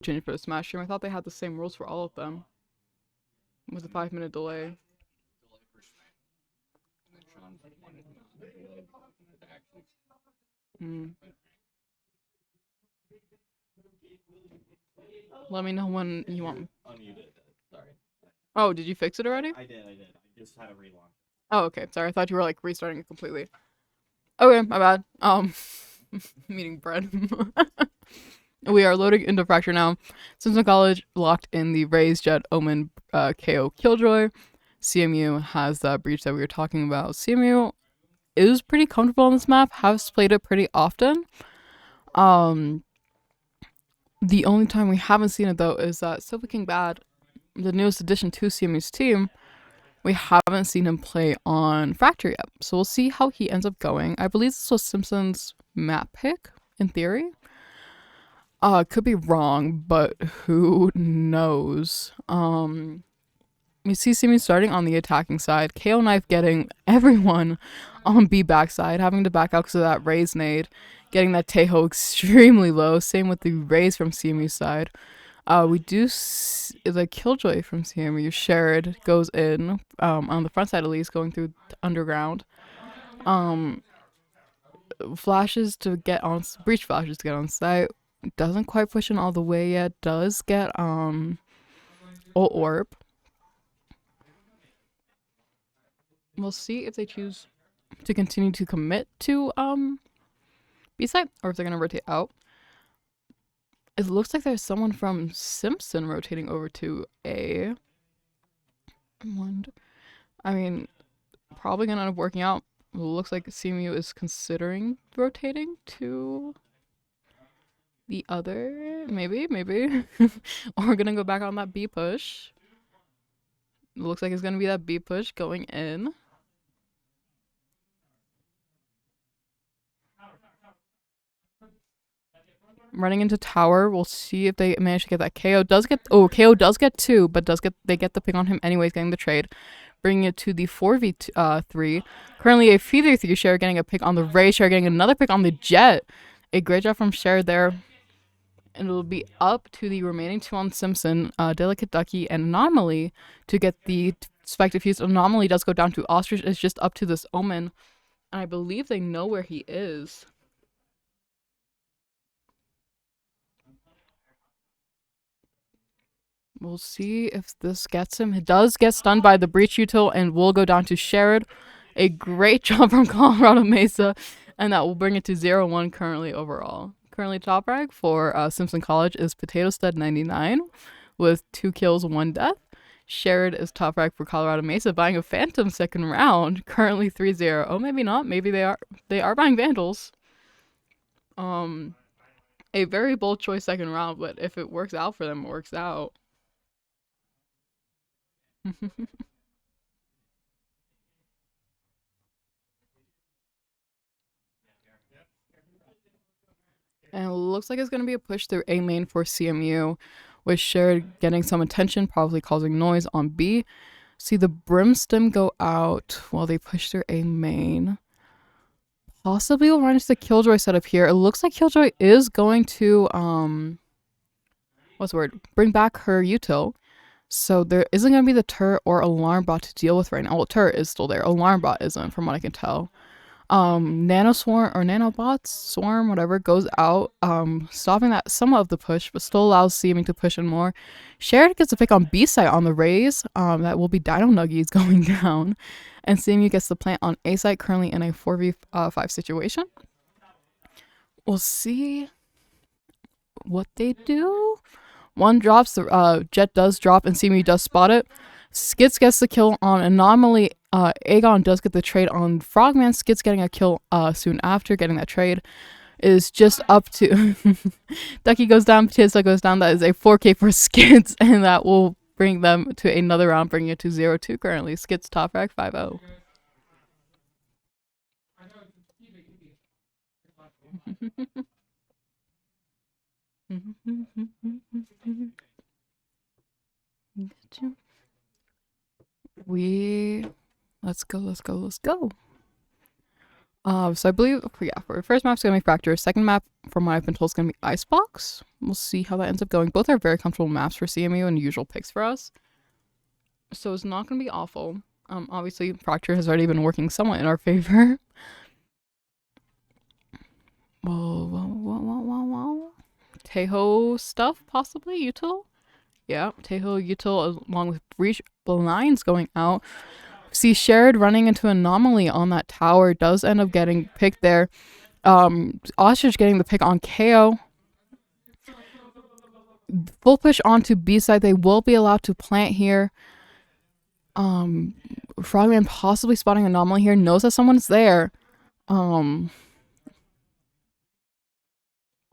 changed for the Smash stream. I thought they had the same rules for all of them. With a 5-minute delay. Mm. Let me know when you want. Unmuted. Sorry. Oh, did you fix it already? I did. I just had a relaunch. Oh, okay. Sorry, I thought you were like restarting it completely. Okay, my bad. I'm eating bread. We are loading into Fracture now. Simpson College locked in the Raze Jet Omen KO Killjoy. CMU has that breach that we were talking about. CMU is pretty comfortable on this map, has played it pretty often. The only time we haven't seen it though is that Silver King Bad, the newest addition to CMU's team, we haven't seen him play on Fracture yet. So we'll see how he ends up going. I believe this was Simpson's map pick, in theory. Could be wrong, but who knows? We see Simi starting on the attacking side. KO Knife getting everyone on B backside, having to back out because of that Raze nade, getting that Teho extremely low. Same with the Raze from CMU side. We do the Killjoy from CMU. Sherrod goes in, on the front side at least, going through underground. Flashes to get on, breach flashes to get on site. Doesn't quite push in all the way yet. Does get ult orb. We'll see if they choose to continue to commit to B side or if they're gonna rotate out. It looks like there's someone from Simpson rotating over to A. I mean, probably gonna end up working out. It looks like CMU is considering rotating to the other, maybe. Or we're gonna go back on that B push. It looks like it's gonna be that B push going in. Running into tower, we'll see if they manage to get that. KO does get two, but they get the pick on him anyways, getting the trade, bringing it to the 4v3. Currently a 3v3 share getting a pick on the Ray, share getting another pick on the Jet. A great job from Share there. And it'll be up to the remaining two on Simpson, Delicate Ducky and Anomaly to get the spike defused. Anomaly does go down to Ostrich. It's just up to this Omen. And I believe they know where he is. We'll see if this gets him. He does get stunned by the Breach Util and will go down to Sherrod. A great job from Colorado Mesa. And that will bring it to 0-1 currently overall. Currently top rank for Simpson College is Potato Stud 99 with 2 kills, 1 death. Sherrod is top rank for Colorado Mesa, buying a Phantom second round. Currently 3-0. Oh, maybe not. Maybe they are buying Vandals. A very bold choice second round, but if it works out for them, it works out. And it looks like it's going to be a push through A main for CMU, with Sherrod getting some attention, probably causing noise on B. See the Brimstem go out while they push through A main. Possibly we'll run into the Killjoy setup here. It looks like Killjoy is going to, bring back her util. So there isn't going to be the turret or alarm bot to deal with right now. Well, turret is still there. Alarm bot isn't, from what I can tell. Nano Swarm or Nanobots, Swarm, whatever, goes out, stopping that somewhat of the push, but still allows CMU to push in more. Sherrod gets a pick on B site on the Raze. That will be Dino Nuggies going down. And CMU gets the plant on A site, currently in a 4v5 situation. We'll see what they do. One drops, the Jet does drop, and CMU does spot it. Skits gets the kill on Anomaly. Aegon does get the trade on Frogman. Skits getting a kill soon after getting that trade. Is just up to Ducky goes down, Potato goes down. That is a 4K for Skits, and that will bring them to another round, bringing it to 0-2 currently. Skits top rank 5-0. Let's go. So I believe, for the first map's gonna be Fracture. Second map from what I've been told, is going to be Icebox. We'll see how that ends up going. Both are very comfortable maps for CMU and usual picks for us. So it's not going to be awful. Obviously, Proctor has already been working somewhat in our favor. Whoa. Teho stuff, possibly? Util? Yeah, Teho, Util, along with Breach Blinds going out. See Shared running into Anomaly on that tower. Does end up getting picked there. Ostrich getting the pick on KO. Full push onto B side. They will be allowed to plant here. Frogman possibly spotting Anomaly here. Knows that someone's there.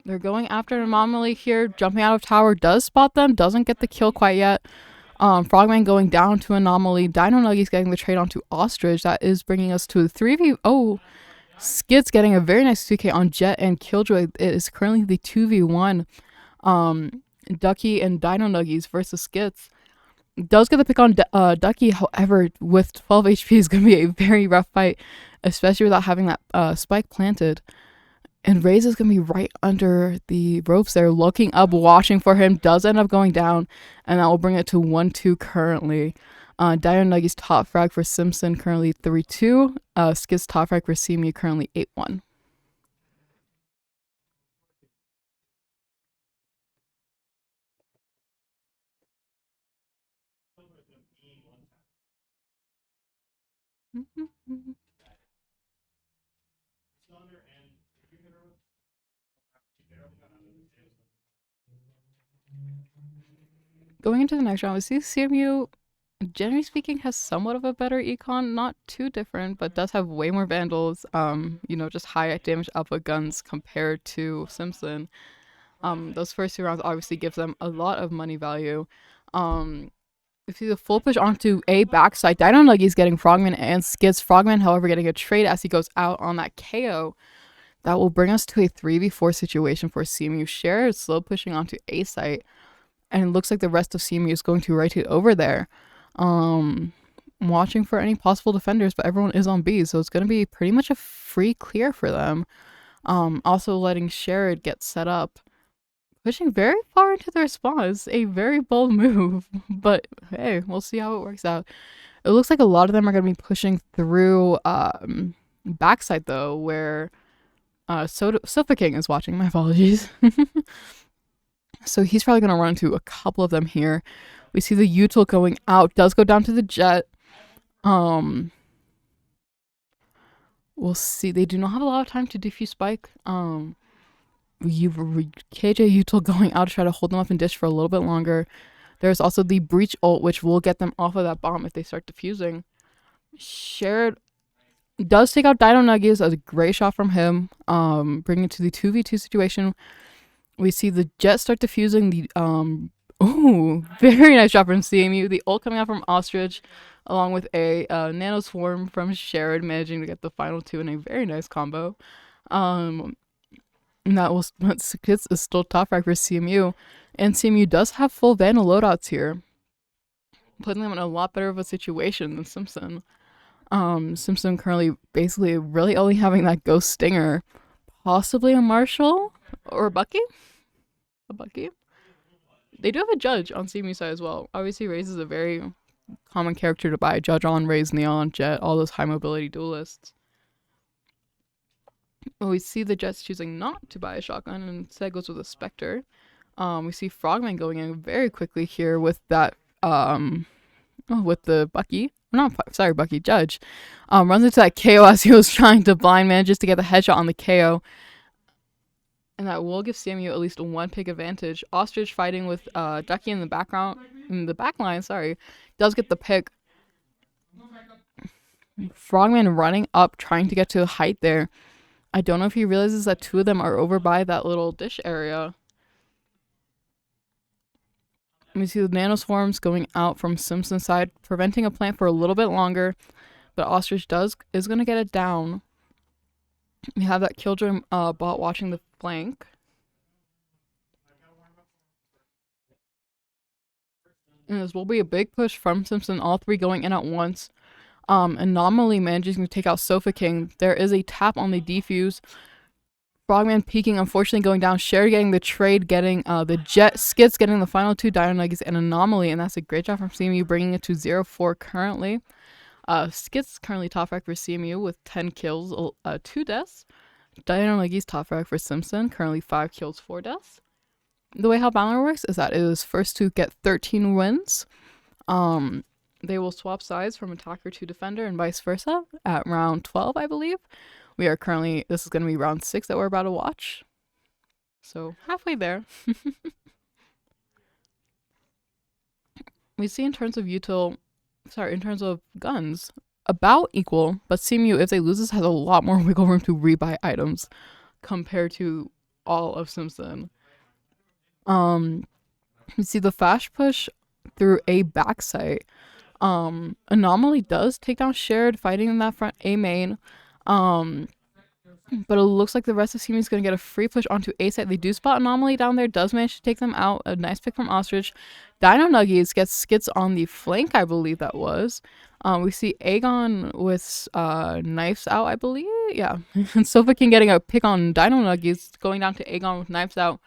They're going after an Anomaly here. Jumping out of tower. Does spot them. Doesn't get the kill quite yet. Frogman going down to Anomaly. Dino Nuggies getting the trade onto Ostrich. That is bringing us to the 3v. Oh, Skits getting a very nice 2k on Jet and Killjoy. It is currently the 2v1. Ducky and Dino Nuggies versus Skits. Does get the pick on Ducky, however, with 12 HP is going to be a very rough fight, especially without having that spike planted. And Raze is going to be right under the ropes there, looking up, watching for him. Does end up going down, and that will bring it to 1-2 currently. Dino Nuggies top frag for Simpson currently 3-2. Skits top frag for CMU currently 8-1. Going into the next round, we see CMU, generally speaking, has somewhat of a better econ. Not too different, but does have way more vandals. Just high damage output guns compared to Simpson. Those first 2 rounds obviously gives them a lot of money value. If you see the full push onto A backside, Dino Nuggies getting Frogman and Skits. Frogman, however, getting a trade as he goes out on that KO. That will bring us to a 3v4 situation for CMU. Share is slow pushing onto A site, and it looks like the rest of CMU is going to rotate over there. I'm watching for any possible defenders, but everyone is on B, so it's going to be pretty much a free clear for them. Also letting Sherrod get set up. Pushing very far into their spawn is a very bold move, but hey, we'll see how it works out. It looks like a lot of them are going to be pushing through backside, though, where Sofa King is watching. My apologies. So he's probably going to run into a couple of them here. We see the Util going out. Does go down to the Jet. We'll see. They do not have a lot of time to defuse Spike. KJ Util going out to try to hold them up and dish for a little bit longer. There's also the Breach ult, which will get them off of that bomb if they start defusing. Shared does take out Dino Nuggies. That's a great shot from him. Bringing it to the 2v2 situation. We see the Jet start defusing the very nice shot from CMU. The ult coming out from Ostrich, along with a Nano Swarm from Shared, managing to get the final 2 in a very nice combo. And that was Skits is still top frag for CMU, and CMU does have full Vandal loadouts here, putting them in a lot better of a situation than Simpson. Simpson currently basically really only having that Ghost Stinger, possibly a Marshall or a Bucky. They do have a Judge on CMU side as well. Obviously, Raze is a very common character to buy. Judge on Raze, Neon, Jet, all those high mobility duelists. We see the Jets choosing not to buy a shotgun and instead goes with a Spectre. We see Frogman going in very quickly here with that, with the Bucky. Bucky, Judge. Runs into that KO as he was trying to blind, manages to get the headshot on the KO. And that will give CMU at least 1 pick advantage. Ostrich fighting with Ducky in the backline, does get the pick. Frogman running up, trying to get to the height there. I don't know if he realizes that 2 of them are over by that little dish area. We see the Nano Swarms going out from Simpson's side, preventing a plant for a little bit longer. But Ostrich is going to get it down. We have that Killjoy bot watching the flank. And this will be a big push from Simpson, all 3 going in at once. Anomaly managing to take out Sofa King. There is a tap on the defuse. Frogman peaking, unfortunately going down. Sherry getting the trade, getting the Jet Skits getting the final 2 Dino Nuggets and Anomaly, and that's a great job from CMU, bringing it to 0-4 currently. Skits currently top rank for CMU with 10 kills, 2 deaths. Dino Nuggets top rank for Simpson, currently 5 kills, 4 deaths. The way how Valorant works is that it is first to get 13 wins. They will swap sides from attacker to defender and vice versa at round 12, I believe. We are currently, this is going to be round 6 that we're about to watch. So halfway there. We see in terms of in terms of guns, about equal, but CMU, if they lose this, has a lot more wiggle room to rebuy items compared to all of Simpson. You see the flash push through a backside. Anomaly does take down Shared, fighting in that front A main. But it looks like the rest of CMU is going to get a free push onto A site. They do spot Anomaly down there, does manage to take them out. A nice pick from Ostrich. Dino Nuggies gets Skits on the flank, I believe that was. We see Aegon with knives out, I believe. Yeah. And Sofaking getting a pick on Dino Nuggies, going down to Aegon with knives out.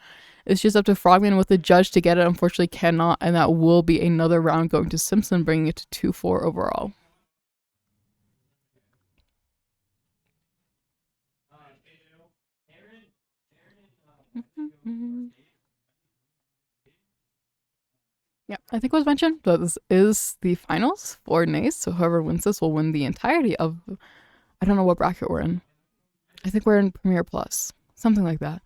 It's just up to Frogman with the judge to get it. Unfortunately, cannot, and that will be another round going to Simpson, bringing it to 2-4 overall. Yeah, I think it was mentioned that this is the finals for NACE, so whoever wins this will win the entirety of, I don't know what bracket we're in. I think we're in Premier Plus, something like that.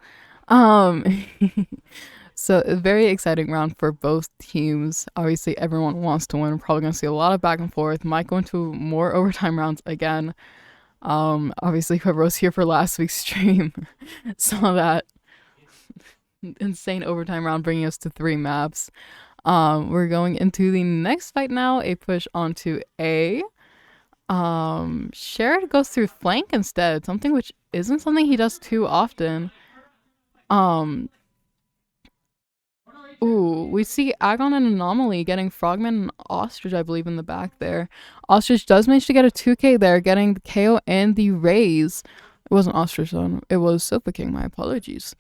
So a very exciting round for both teams. Obviously, everyone wants to win. We're probably going to see a lot of back and forth. Might go into more overtime rounds again. Obviously, whoever was here for last week's stream saw that insane overtime round, bringing us to 3 maps. We're going into the next fight now. A push onto A. Sherrod goes through flank instead, something which isn't something he does too often. Ooh, we see Agon and Anomaly getting Frogman and Ostrich, I believe, in the back there. Ostrich does manage to get a 2k there, getting the KO and the raise. It wasn't Ostrich, though. It was Sofa King, my apologies.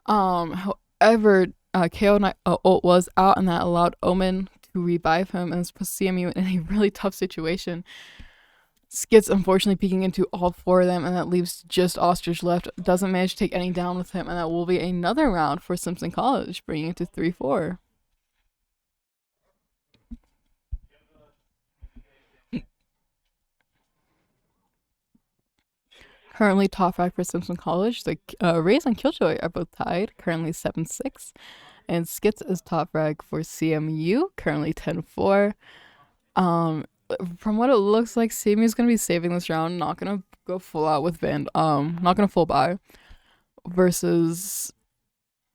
However, KO ult was out, and that allowed Omen to revive him and put CMU in a really tough situation. Skits unfortunately peeking into all 4 of them, and that leaves just Ostrich left. Doesn't manage to take any down with him, and that will be another round for Simpson College, bringing it to 3-4. Currently top 5 for Simpson College. The Raze and Killjoy are both tied, currently 7-6. And Skits is top rank for CMU, currently 10-4. From what it looks like, CMU is going to be saving this round, not going to go full out with not going to full buy. Versus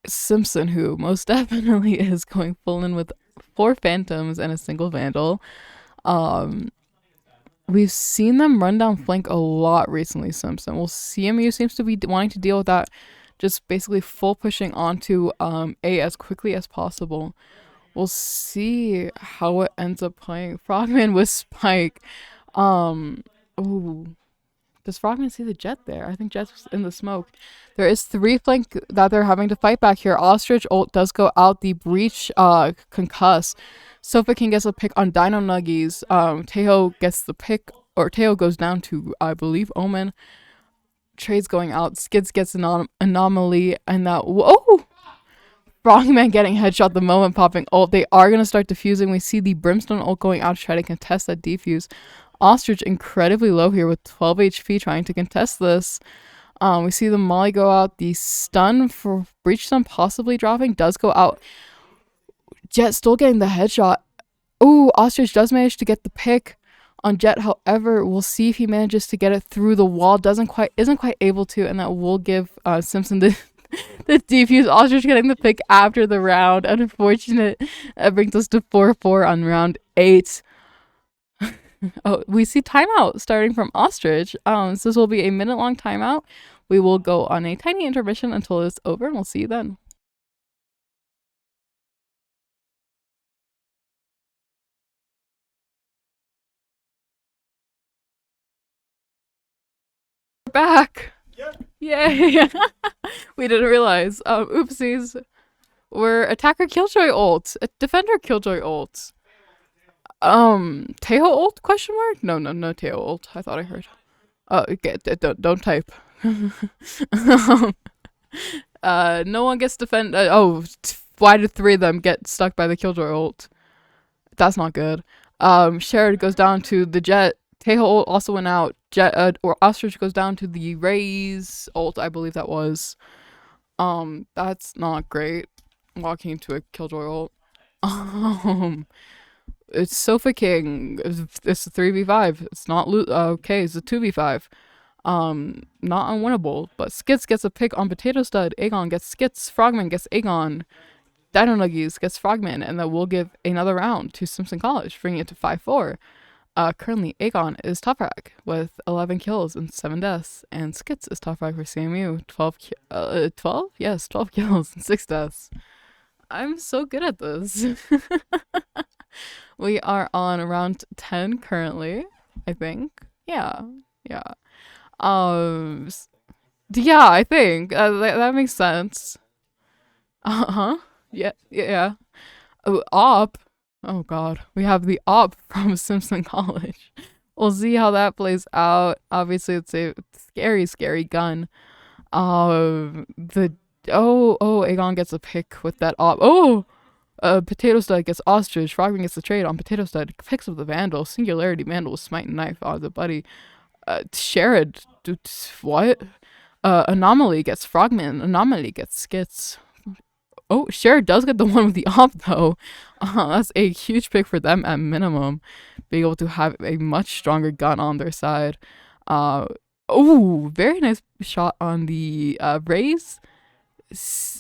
Simpson, who most definitely is going full in with 4 Phantoms and a single Vandal. We've seen them run down flank a lot recently, Simpson. Well, CMU seems to be wanting to deal with that, just basically full pushing onto A as quickly as possible. We'll see how it ends up playing. Frogman with Spike. Ooh. Does Frogman see the Jet there? I think Jet's in the smoke. There is 3 flank that they're having to fight back here. Ostrich ult does go out. The Breach concuss. Sofa King gets a pick on Dino Nuggies. Teho gets the pick, or Teho goes down to, I believe, Omen. Trades going out. Skids gets an anomaly, and that, whoa! Frogman getting headshot the moment popping ult. They are going to start defusing. We see the Brimstone ult going out to try to contest that defuse. Ostrich incredibly low here with 12 HP trying to contest this. We see the Molly go out. The stun for Breach Stun possibly dropping does go out. Jet still getting the headshot. Ooh, Ostrich does manage to get the pick on Jet. However, we'll see if he manages to get it through the wall. Isn't quite able to, and that will give Simpson the defuse. Ostrich getting the pick after the round. Unfortunate. That brings us to 4-4 on round 8. Oh, we see timeout starting from Ostrich. So this will be a minute-long timeout. We will go on a tiny intermission until it's over, and we'll see you then. We're back. Yep. Yay! We didn't realize. Oopsies. We're attacker killjoy ult. Defender killjoy ult. Teho ult? Question mark? No, no, no Teho ult. I thought I heard. Don't type. No one gets defend. Why did three of them get stuck by the killjoy ult? That's not good. Sherrod goes down to the Jet. Teho ult also went out. Jet or Ostrich goes down to the Raze ult, I believe that was. That's not great. Walking into a killjoy ult. It's Sofa King. It's a 3v5. It's not okay, it's a 2v5. Not unwinnable, but Skits gets a pick on Potato Stud. Aegon gets Skits. Frogman gets Aegon. Dino Nuggies gets Frogman, and then we'll give another round to Simpson College, bringing it to 5-4. Currently, Aegon is top frag with 11 kills and 7 deaths, and Skits is top frag for CMU, 12? Yes, 12 kills and 6 deaths. I'm so good at this. We are on round 10 currently, I think. Yeah, yeah. Um, yeah, I think that makes sense. Uh-huh. Yeah, yeah. Oh, op. Oh god, we have the op from Simpson College. We'll see how that plays out. Obviously, it's a scary, scary gun. The Aegon gets a pick with that op. Potato Stud gets Ostrich. Frogman gets the trade on Potato Stud. Picks up the Vandal. Singularity Vandal with Smite and Knife on the buddy. Sherrod. What? Anomaly gets Frogman. Anomaly gets Skits. Oh, Sherrod does get the one with the op though. That's a huge pick for them at minimum. Being able to have a much stronger gun on their side. Very nice shot on the Raze.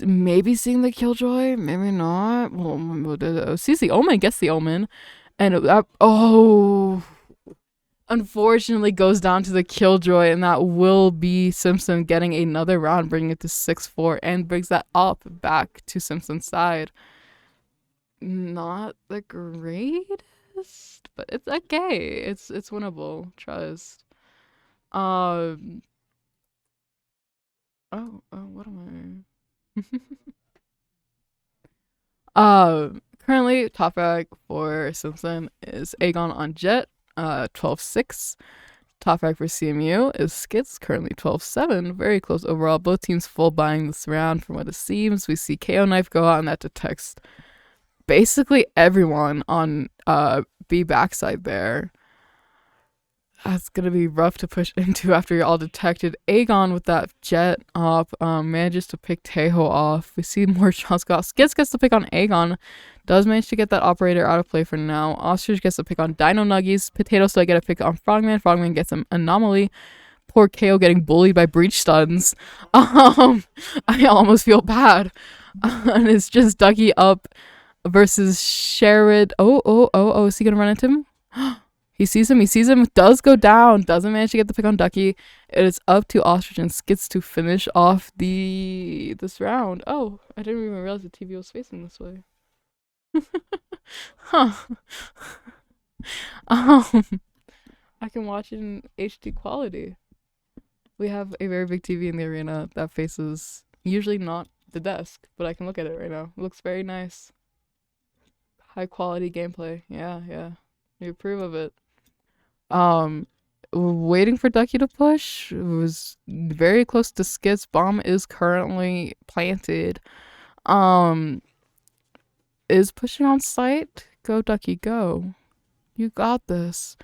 Maybe seeing the Killjoy, maybe not. Well, sees the Omen, gets the Omen, and unfortunately goes down to the Killjoy, and that will be Simpson getting another round, bringing it to 6-4, and brings that up back to Simpson's side. Not the greatest, but it's okay. It's winnable. Trust. What am I? Currently top frag for Simpson is Aegon on Jet, 12-6. Top frag for CMU is Skits, currently 12-7. Very close overall. Both teams full buying this round from what it seems. We see KO Knife go out, and that detects basically everyone on B backside there. That's gonna be rough to push into after you're all detected. Aegon with that Jet op manages to pick Teho off. We see more shots go off. Skits gets the pick on Aegon. Does manage to get that operator out of play for now. Ostrich gets a pick on Dino Nuggies. Potato Stud get a pick on Frogman. Frogman gets an Anomaly. Poor KO getting bullied by breach stuns. I almost feel bad. And it's just Ducky up versus Sherrod. Is he gonna run into him? He sees him, does go down, doesn't manage to get the pick on Ducky. It is up to Ostrich and Skits to finish off this round. Oh, I didn't even realize the TV was facing this way. Huh. I can watch it in HD quality. We have a very big TV in the arena that faces usually not the desk, but I can look at it right now. It looks very nice. High quality gameplay. Yeah. We approve of it. Waiting for Ducky to push. It was very close to Skits. Bomb is currently planted. Is pushing on site. Go Ducky, go. You got this.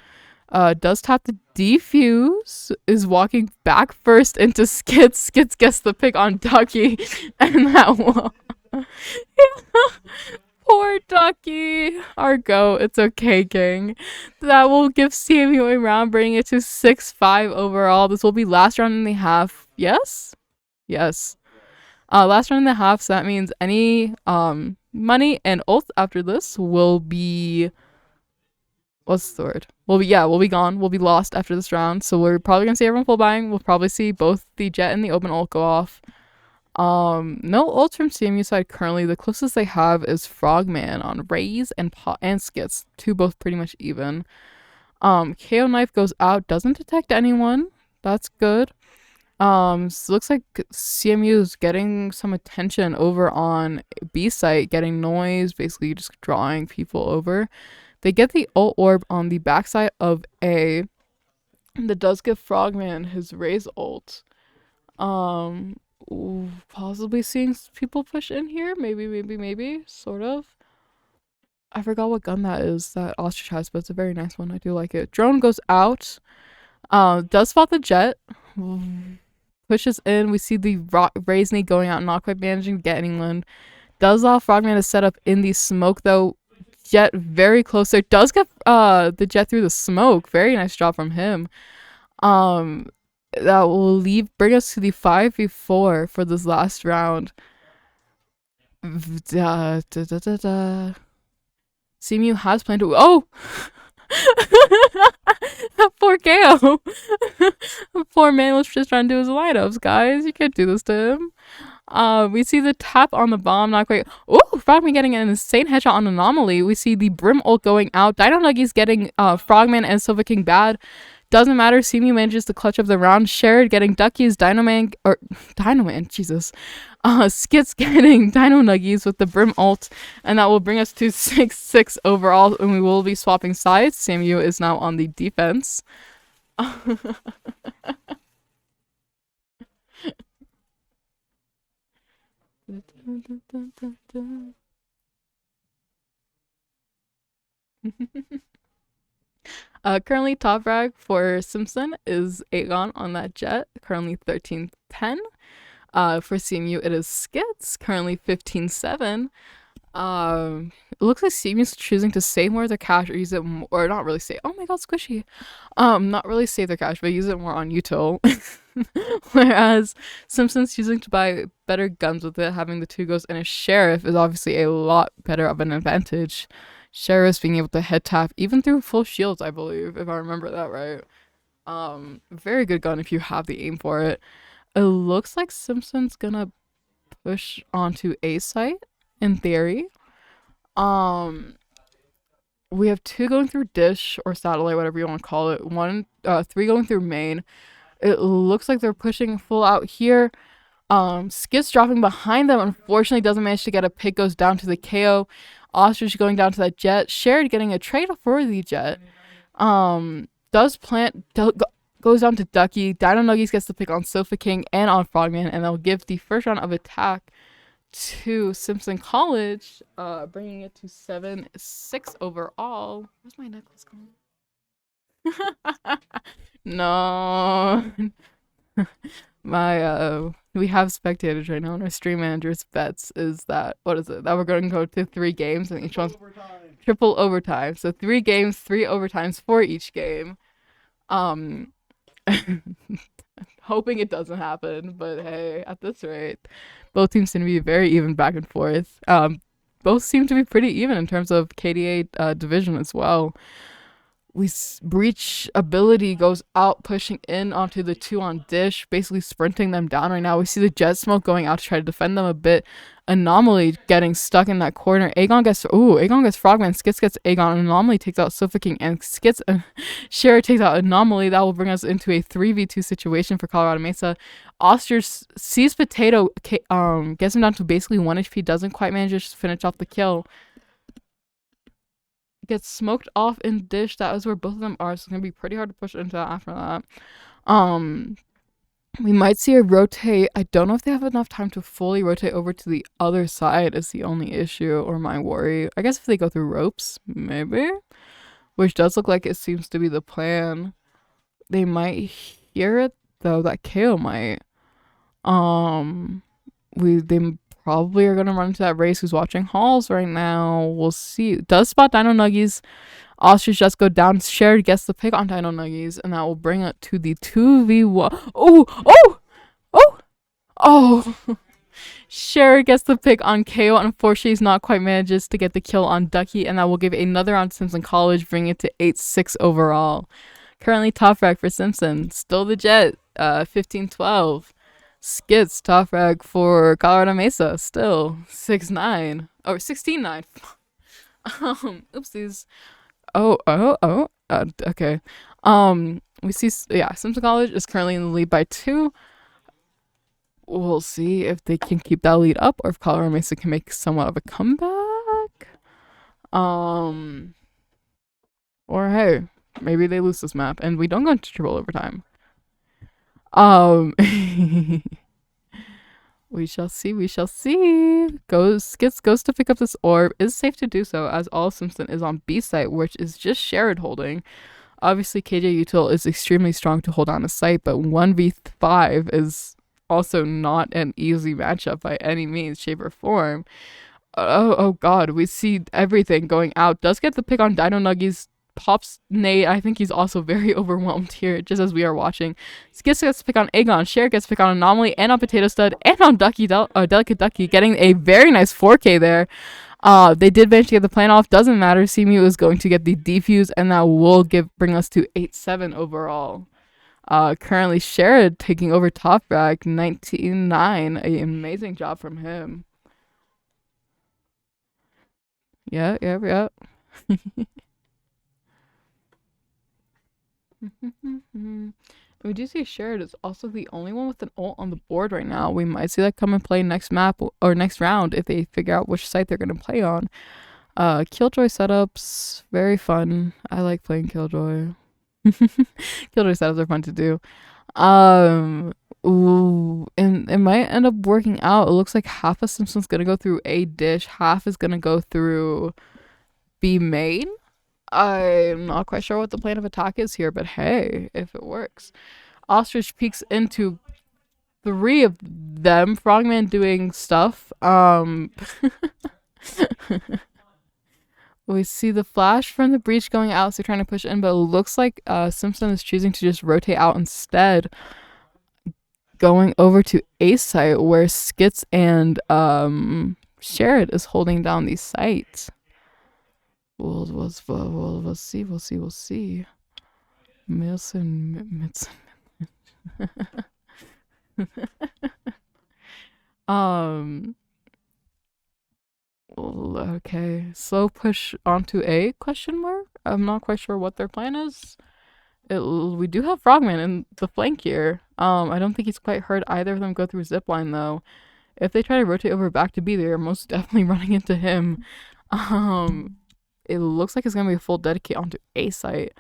Does tap the defuse. Is walking back first into Skits. Skits gets the pick on Ducky, and that will. Poor Ducky. Our go. It's okay, gang. That will give CMU a round, bringing it to 6-5 overall. This will be last round and a half. Yes? Yes. Last round and a half, so that means any money and oath after this will be... What's the word? We'll be gone. We'll be lost after this round. So we're probably gonna see everyone full buying. We'll probably see both the Jet and the open ult go off. No ults from CMU side currently. The closest they have is Frogman on Raze and Skits. Two both pretty much even. KO Knife goes out, doesn't detect anyone. That's good. So looks like CMU is getting some attention over on B site, getting noise, basically just drawing people over. They get the ult orb on the backside of A, and that does give Frogman his raise ult. Um, Possibly seeing people push in here. Maybe, sort of. I forgot what gun that is that Ostrich has, but it's a very nice one. I do like it. Drone goes out. Does spot the jet. Pushes in. We see the raise nade going out, not quite managing to get anyone. Does allow Frogman to set up in the smoke though. Jet very close there. Does get the jet through the smoke. Very nice job from him. Um, that will bring us to the 5v4 for this last round. CMU has planned to. Oh! Poor KO. Poor man was just trying to do his lineups, guys. You can't do this to him. We see the tap on the bomb, not quite. Ooh, Frogman getting an insane headshot on Anomaly. We see the Brim ult going out. Dino Nuggies getting Frogman and Silver King bad. Doesn't matter. CMU manages to clutch up the round. Sherrod getting Duckies. Dino Man, Jesus. Skits getting Dino Nuggies with the Brim ult. And that will bring us to 6-6 overall. And we will be swapping sides. CMU is now on the defense. Currently top frag for Simpson is Aegon on that jet, currently 13-10. For CMU it is Skits, currently 15-7. It looks like CMU is choosing to save more of their cash or use it more, or not really save. Oh my god, squishy. Not really save their cash, but use it more on util. Whereas Simpson's choosing to buy better guns with it, having the 2 ghosts and a sheriff is obviously a lot better of an advantage. Sheriff's being able to head tap even through full shields, I believe, if I remember that right. Very good gun if you have the aim for it. It looks like Simpson's gonna push onto A site in theory. We have 2 going through dish or satellite, whatever you want to call it. 3 going through main. It looks like they're pushing full out here. Skits dropping behind them, unfortunately doesn't manage to get a pick, goes down to the KO. Ostrich going down to that jet. Sherrod getting a trade for the jet. Does plant, goes down to Ducky. Dino Nuggies gets the pick on Sofa King and on Frogman, and they'll give the first round of attack to Simpson College, bringing it to 7-6 overall. Where's my necklace going? No. We have spectators right now, and our stream manager's bets is that that we're going to go to 3 games, and each one's triple overtime. So 3 games, 3 overtimes for each game. Hoping it doesn't happen, but hey, at this rate, both teams seem to be very even back and forth. Both seem to be pretty even in terms of KDA division as well. Breach ability goes out, pushing in onto the 2 on dish, basically sprinting them down right now. We see the jet smoke going out to try to defend them a bit. Anomaly getting stuck in that corner. Aegon gets Frogman. Skits gets Aegon. Anomaly takes out Sofa King, and Skits Sherrod takes out Anomaly. That will bring us into a 3v2 situation for Colorado Mesa. Ostrich sees Potato, gets him down to basically 1 HP, doesn't quite manage to finish off the kill. Gets smoked off in dish. That is where both of them are, so it's gonna be pretty hard to push into that after that. We might see a rotate. I don't know if they have enough time to fully rotate over to the other side is the only issue or my worry. I guess if they go through ropes, maybe. Which does look like it seems to be the plan. They might hear it though, that KO might. They probably are gonna run into that race who's watching halls right now. We'll see. Does spot Dino Nuggies. Ostrich just go down. Sherrod gets the pick on Dino Nuggies, and that will bring it to the 2v1. Oh! Sherrod gets the pick on KO. Unfortunately, he's not quite manages to get the kill on Ducky, and that will give another round to Simpson College, bringing it to 8-6 overall. Currently top frag for Simpson. Still the jet, 15-12. Skits top frag for Colorado Mesa, still 6-9 or 16-9. Oopsies. Okay. We see, Simpson College is currently in the lead by 2. We'll see if they can keep that lead up or if Colorado Mesa can make somewhat of a comeback. Um, or hey, maybe they lose this map and we don't go into triple overtime. Um, we shall see. We shall see. Goes to pick up this orb. Is safe to do so as all Simpson is on B site, which is just Sherrod holding. Obviously, KJ Util is extremely strong to hold on a site, but 1v5 is also not an easy matchup by any means, shape, or form. Oh god, we see everything going out. Does get the pick on Dino Nuggies, pops Nate. I think he's also very overwhelmed here, just as we are watching. Skits gets to pick on Aegon, Cher gets to pick on Anomaly, and on Potato Stud, and on Delicate Ducky, getting a very nice 4K there. They did manage to get the plan off. Doesn't matter. CMU is going to get the defuse, and that will bring us to 8-7 overall. Currently Sherrod taking over top frag 19-9. An amazing job from him. Yeah. We do see Sherrod is also the only one with an ult on the board right now. We might see that come and play next map or next round if they figure out which site they're going to play on. Killjoy setups, very fun. I like playing Killjoy. Killjoy setups are fun to do. Ooh, and it might end up working out. It looks like half of Simpson's gonna go through A dish, half is gonna go through B main. I'm not quite sure what the plan of attack is here, but hey, if it works. Ostrich peeks into three of them. Frogman doing stuff. We see the flash from the breach going out, so they're trying to push in, but it looks like Simpson is choosing to just rotate out instead, going over to A site where Skits and Sherrod is holding down these sites. We'll see. Milson. um. Okay. Slow push onto A? Question mark. I'm not quite sure what their plan is. We do have Frogman in the flank here. I don't think he's quite heard either of them go through zipline though. If they try to rotate over back to B, they're most definitely running into him. It looks like it's gonna be a full dedicate onto A site.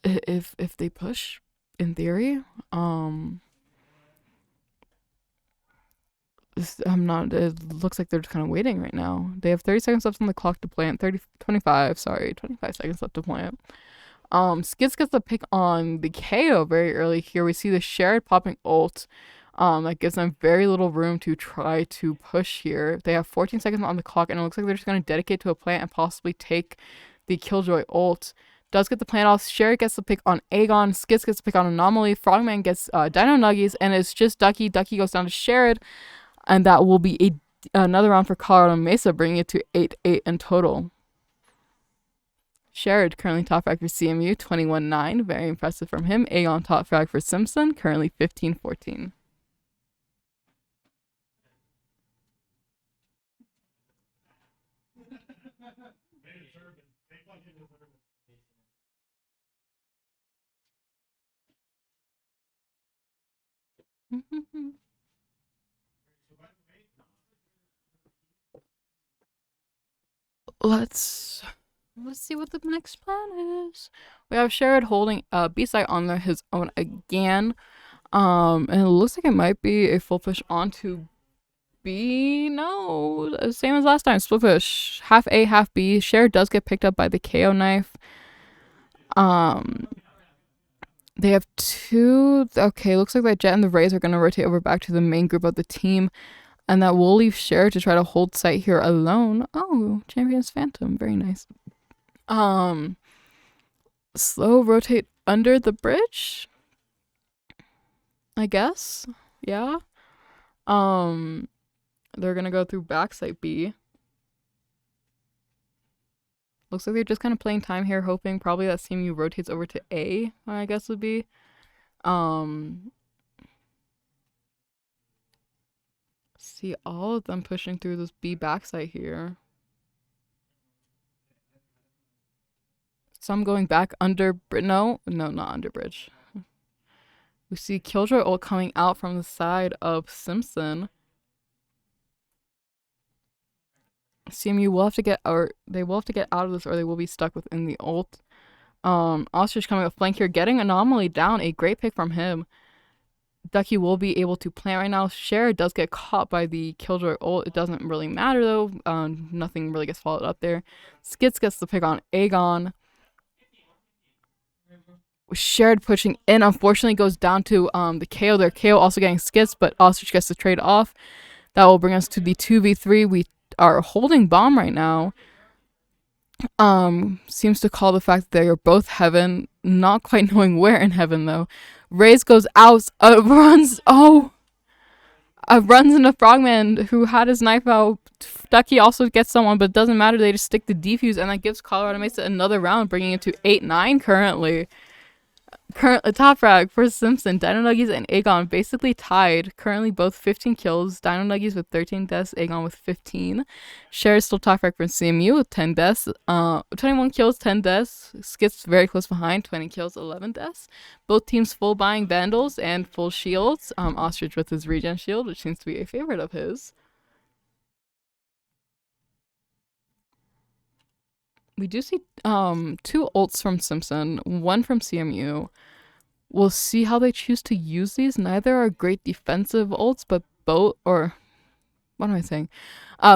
If they push, in theory, I'm not. It looks like they're just kind of waiting right now. They have 30 seconds left on the clock to plant. 25 seconds left to plant. Skits gets the pick on the KO very early here. We see the Sherrod popping ult. That gives them very little room to try to push here. They have 14 seconds on the clock, and it looks like they're just going to dedicate to a plant and possibly take the Killjoy ult. Does get the plant off. Sherrod gets the pick on Aegon. Skits gets the pick on Anomaly. Frogman gets Dino Nuggies, and it's just Ducky. Ducky goes down to Sherrod, and that will be another round for Colorado Mesa, bringing it to 8-8 in total. Sherrod currently top frag for CMU, 21-9. Very impressive from him. Aegon top frag for Simpson, currently 15-14. Let's see what the next plan is. We have Sherrod holding B-side on his own again. And it looks like it might be a full push onto B. No, same as last time. Split push, half A, half B. Sherrod does get picked up by the KO knife. They have two. Okay, looks like that Jet and the Rays are gonna rotate over back to the main group of the team, and that will leave Sherrod to try to hold site here alone. Oh, Champions Phantom, very nice. Slow rotate under the bridge, I guess. Yeah. They're gonna go through backside B. Looks like they're just kind of playing time here, hoping probably that CMU rotates over to A, I guess would be. See all of them pushing through this B backside here. Some going back under, no, not under bridge. We see Killjoy ult coming out from the side of Simpson. CMU will have to get, or they will have to get out of this, or they will be stuck within the ult. Ostrich coming up flank here, getting Anomaly down. A great pick from him. Ducky will be able to plant right now. Cher does get caught by the Killjoy ult. It doesn't really matter though. Nothing really gets followed up there. Skits gets the pick on Aegon. Shared pushing in, unfortunately goes down to the KO there. KO also getting skits, but Ostrich gets the trade off. That will bring us to the 2v3. We are holding bomb right now. Seems to call the fact that they are both heaven, not quite knowing where in heaven though. Raze goes out, runs into Frogman who had his knife out. Ducky also gets someone, but it doesn't matter. They just stick the defuse, and that gives Colorado Mesa another round, bringing it to 8-9 currently. Top frag for Simpson. Dino Nuggies and Aegon basically tied. Currently both 15 kills. Dino Nuggies with 13 deaths. Aegon with 15. Cher is still top frag for CMU with 10 deaths. 21 kills, 10 deaths. Skits very close behind. 20 kills, 11 deaths. Both teams full buying Vandals and full shields. Ostrich with his regen shield, which seems to be a favorite of his. We do see 2 ults from Simpson, 1 from CMU. We'll see how they choose to use these. Neither are great defensive ults, but both, or what am I saying?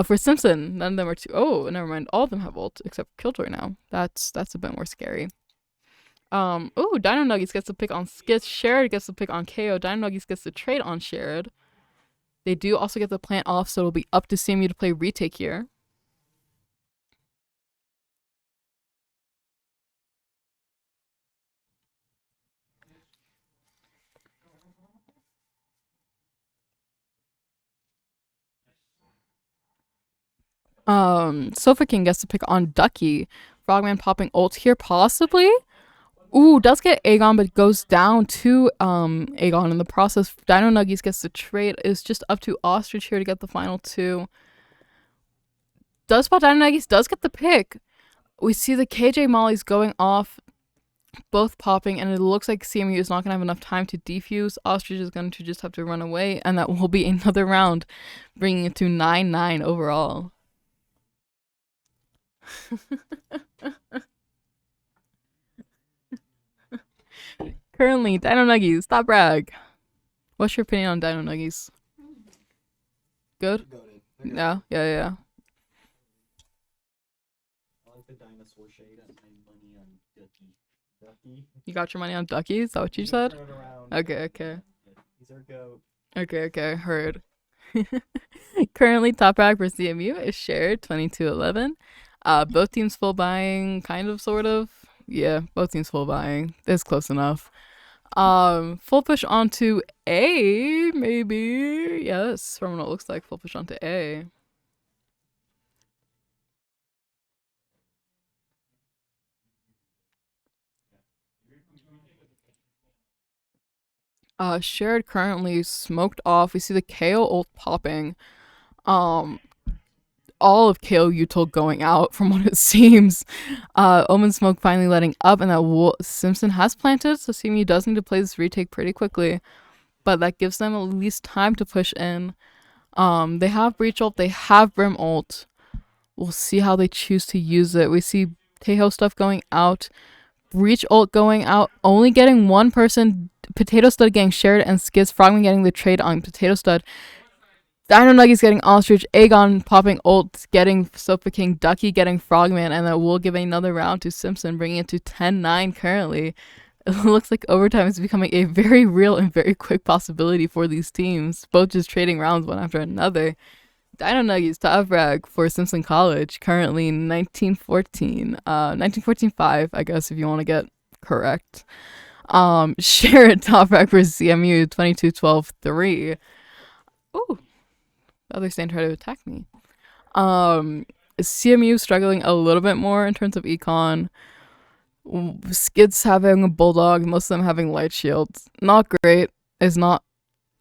For Simpson, none of them are too. Oh, never mind. All of them have ults except Killjoy now. That's a bit more scary. Dino Nuggies gets the pick on Skits. Shared gets the pick on KO. Dino Nuggies gets the trade on Shared. They do also get the plant off, so it'll be up to CMU to play retake here. Sofa King gets to pick on Ducky. Frogman popping ult here, possibly. Ooh, does get Aegon, but goes down to Aegon in the process. Dino Nuggies gets the trade. It's just up to Ostrich here to get the final 2. Does spot Dino Nuggies, does get the pick. We see the KJ Mollies going off, both popping, and it looks like CMU is not going to have enough time to defuse. Ostrich is going to just have to run away, and that will be another round, bringing it to 9-9 overall. Currently, Dino Nuggies, stop brag. What's your opinion on Dino Nuggies? Good? Yeah. I like the dinosaur shade and my money on Ducky. You got your money on Ducky? Is that what you said? Okay. He's our goat. Okay, heard. Currently, top frag for CMU is shared 22-11. Both teams full buying, kind of, sort of. Yeah, both teams full buying. It's close enough. Full push onto A, maybe. Yes, from what it looks like, full push onto A. Shared currently smoked off. We see the KO ult popping. All of KO util going out from what it seems. Omen Smoke finally letting up, and that Simpson has planted, so CMU does need to play this retake pretty quickly. But that gives them at least time to push in. They have Breach ult, they have Brim ult. We'll see how they choose to use it. We see Tejo stuff going out. Breach ult going out, only getting one person. Potato Stud getting shared, and Skids Frogman getting the trade on Potato Stud. Dino Nuggies getting Ostrich, Aegon popping ult, getting Sofa King, Ducky getting Frogman, and that will give another round to Simpson, bringing it to 10-9 currently. It looks like overtime is becoming a very real and very quick possibility for these teams, both just trading rounds one after another. Dino Nuggies top frag for Simpson College, currently 1914-5, I guess, if you want to get correct. Shared top frag for CMU 22-12-3. Ooh. The other stand tried to attack me. CMU struggling a little bit more in terms of econ. Skids having a bulldog, most of them having light shields. Not great. Is not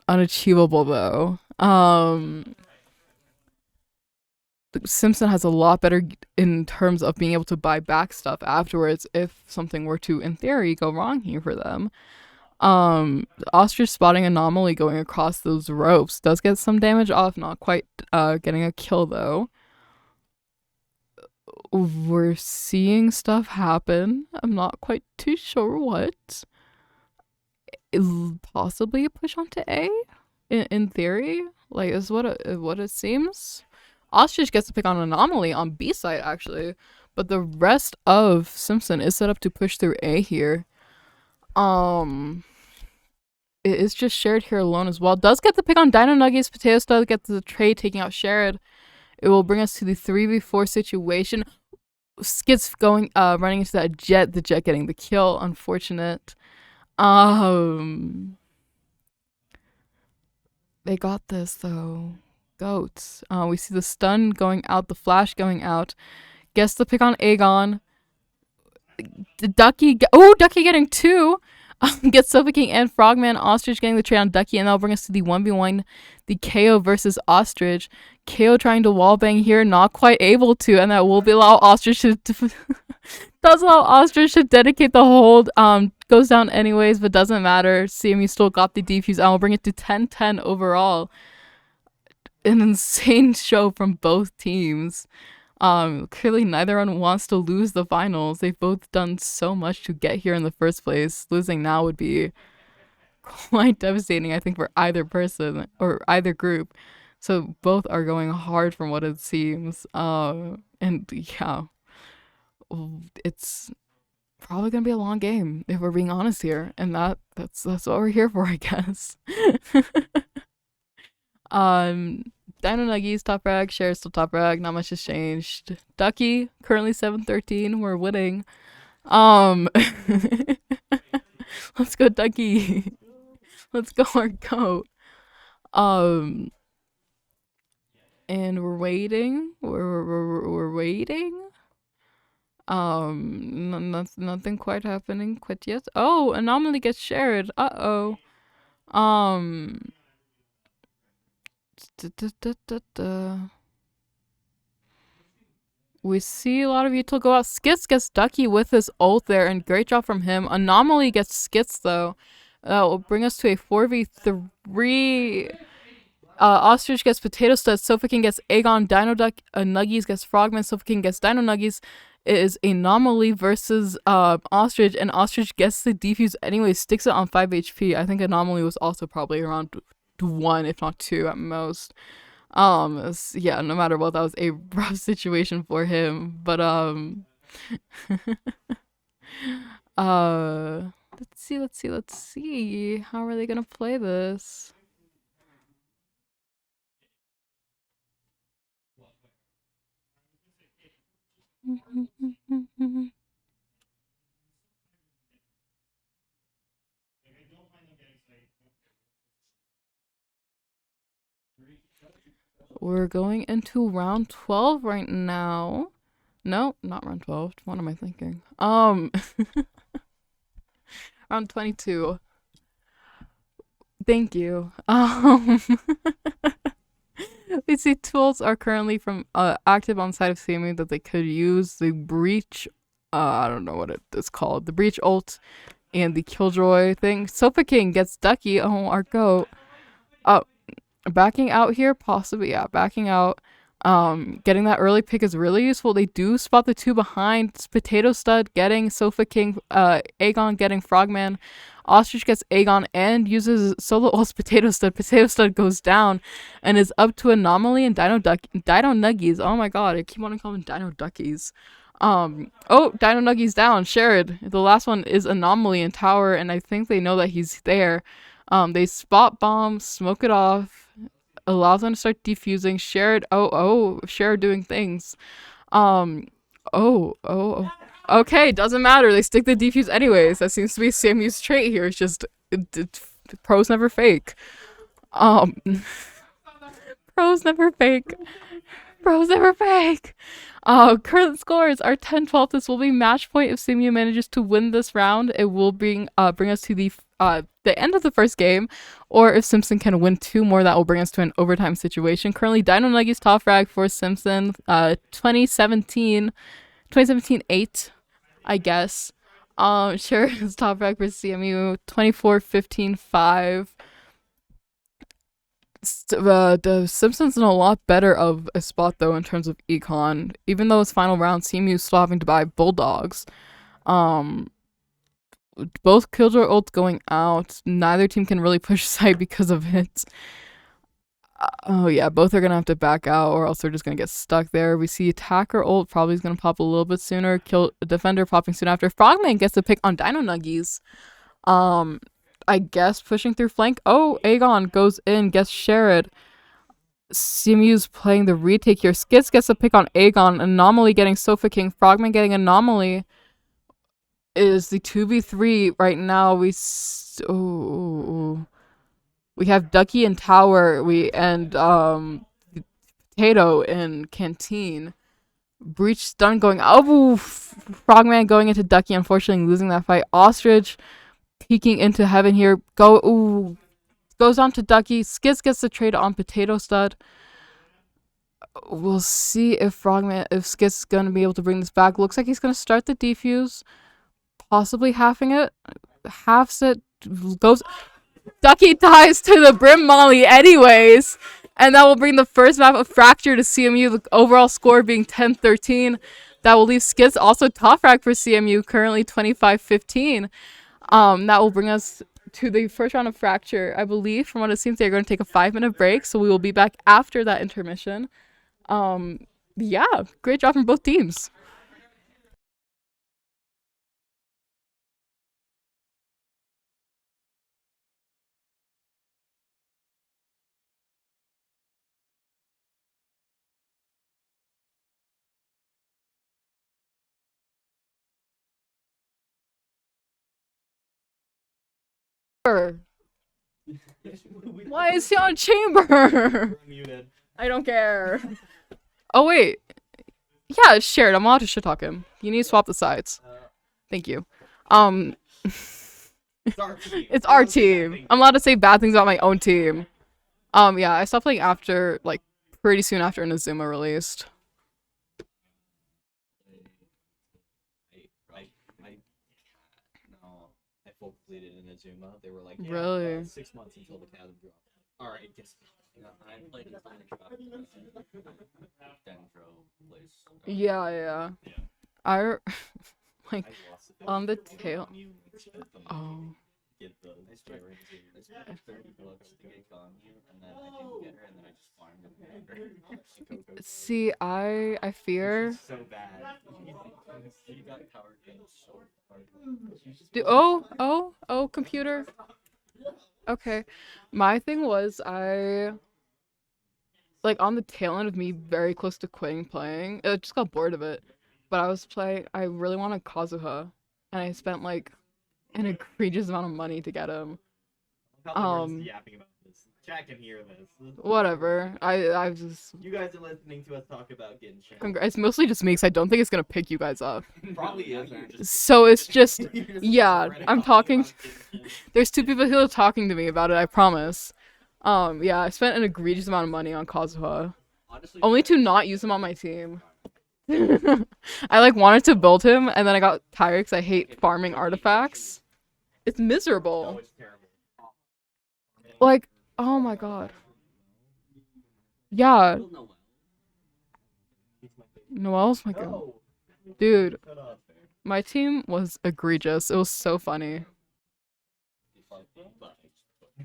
unachievable though. Simpson has a lot better in terms of being able to buy back stuff afterwards if something were to, in theory, go wrong here for them. Ostrich spotting anomaly going across those ropes does get some damage off, not quite getting a kill though. We're seeing stuff happen. I'm not quite too sure what. Possibly a push onto A in theory, like is what it seems. Ostrich gets to pick on anomaly on B side actually, but the rest of Simpson is set up to push through A here. It is just Shared here alone as well. Does get the pick on Dino Nuggies. Potato Stud gets the trade taking out Shared. It will bring us to the 3v4 situation. Skits going running into that Jet, the Jet getting the kill. Unfortunate. They got this though. Goats. We see the stun going out, the flash going out. Gets the pick on Aegon. Ducky getting two. Gets Suffocating and Frogman. Ostrich getting the trade on Ducky, and that'll bring us to the 1v1, the KO versus Ostrich. KO trying to wallbang here, not quite able to, and that will be allow Ostrich to does allow Ostrich to dedicate the hold. Goes down anyways, but doesn't matter. CMU still got the defuse, and we'll bring it to 10-10 overall. An insane show from both teams. Clearly neither one wants to lose the finals. They've both done so much to get here in the first place. Losing now would be quite devastating, I think, for either person or either group. So both are going hard from what it seems. And yeah, it's probably gonna be a long game if we're being honest here, and that's what we're here for, I guess. Dino Nuggies top rag, Share still top rag, not much has changed. Ducky currently 7-13, we're winning. Let's go Ducky. Let's go our goat. And we're waiting. We're waiting. Nothing quite happening quite yet. Oh, anomaly gets shared. Uh-oh. We see a lot of util go out. Skits gets Ducky with his ult there, and great job from him. Anomaly gets Skits though. That will bring us to a 4v3. Ostrich gets Potato Stud. Sofaking gets Aegon. Dino Duck. Nuggies gets Frogman. Sofaking gets Dino Nuggies. It is Anomaly versus Ostrich, and Ostrich gets the defuse anyway. Sticks it on 5 HP. I think Anomaly was also probably around 1, if not 2 at most. Yeah, no matter what, that was a rough situation for him. But let's see. How are they gonna play this? We're going into round 12 right now. No, not round 12. What am I thinking? Round 22. Thank you. We see tools are currently from active on the side of CMU that they could use. The breach, I don't know what it is called. The breach ult and the killjoy thing. Sofa King gets Ducky. Oh, our goat. Backing out here, possibly, yeah, backing out. Getting that early pick is really useful. They do spot the 2 behind. It's Potato Stud getting Sofa King, Aegon getting Frogman. Ostrich gets Aegon and uses solo ults Potato Stud. Potato Stud goes down and is up to Anomaly and Dino Nuggies. Oh my god, I keep wanting to call them Dino Duckies. Dino Nuggies down. Shared. The last one is Anomaly in tower, and I think they know that he's there. They spot bomb, smoke it off, allows them to start defusing. Shared. Shared doing things. Okay, doesn't matter. They stick the defuse anyways. That seems to be CMU's trait here. It's just pros never fake. Pros never fake. Pros never fake. Current scores are 10-12. This will be match point if CMU manages to win this round. It will bring us to the end of the first game, or if Simpson can win 2 more, that will bring us to an overtime situation. Currently, Dino Nuggies top frag for Simpson, 2017 8, I guess. Sure is top rank for CMU 24-15-5. The Simpsons in a lot better of a spot though in terms of econ. Even though it's final round, CMU is still having to buy Bulldogs. Um, both Killjoy ults going out. Neither team can really push side because of it. Oh yeah, both are gonna have to back out, or else they're just gonna get stuck there. We see attacker ult probably is gonna pop a little bit sooner. Kill defender popping soon after. Frogman gets a pick on Dino Nuggies. Um, I guess pushing through flank. Oh, Aegon goes in, gets Sherrod. CMU's playing the retake here. Skits gets a pick on Aegon. Anomaly getting Sofa King. Frogman getting Anomaly. Is the 2v3 right now. We have Ducky and Tower. And Potato in Canteen. Breach stun going. Oh, Frogman going into Ducky. Unfortunately, losing that fight. Ostrich peeking into heaven here. Goes on to Ducky. Skits gets the trade on Potato Stud. We'll see if Skits is gonna be able to bring this back. Looks like he's gonna start the defuse, possibly halving it. Halves it. Goes. Ducky ties to the Brim Molly anyways. And that will bring the first map of Fracture to CMU. The overall score being 10-13. That will leave Skits also top rank for CMU, currently 25-15. That will bring us to the first round of Fracture. I believe, from what it seems, they're going to take a 5-minute break, so we will be back after that intermission. Yeah, great job from both teams. Why is he on chamber? I don't care. Oh wait, yeah, it's shared. I'm allowed to shit talk him. You need to swap the sides. Thank you. Um, it's our team. I'm allowed to say bad things about my own team. Yeah, I stopped playing after, like, pretty soon after Inazuma released. I full completed in Azuma. They were like, Really? 6 months until the chasm drop. Alright, guess. I played as Dendro place. Yeah. I like on the tail. Oh. Get the I spent $30 to get Ganyu, and then I didn't get her, and then I just farmed her. See, I fear. So bad. You got power games so Oh, computer. Okay. My thing was like on the tail end of me very close to quitting playing. I just got bored of it. But I really wanted Kazuha. And I spent like an egregious amount of money to get him. yapping about this. Chat can hear this. Whatever. I just You guys are listening to us talk about getting it's mostly just me because I don't think it's gonna pick you guys up. Probably is. So it's just yeah, I'm talking. There's two people who are talking to me about it, I promise. Yeah, I spent an egregious amount of money on Kazuha. Honestly, Only to not use him on my team. I like wanted to build him and then I got tired because I hate farming artifacts. It's miserable. it's terrible. Like, oh my god. Yeah, Noel's my god. Dude, my team was egregious. It was so funny.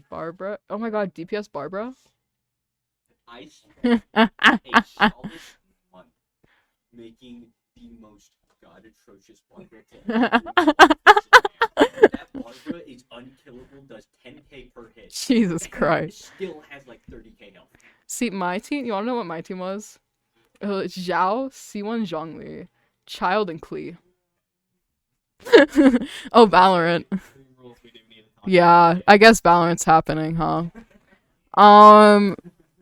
Barbara. Oh my god, DPS Barbara? I spent a solid month making the most god atrocious Barbara. That Barbara is unkillable, does 10k per hit. Jesus Christ. Still has like 30k health. See, my team, you wanna know what my team was? Zhao, C1 Zhongli, Child, and Klee. Oh, Valorant. Yeah, I guess Valorant's happening, huh?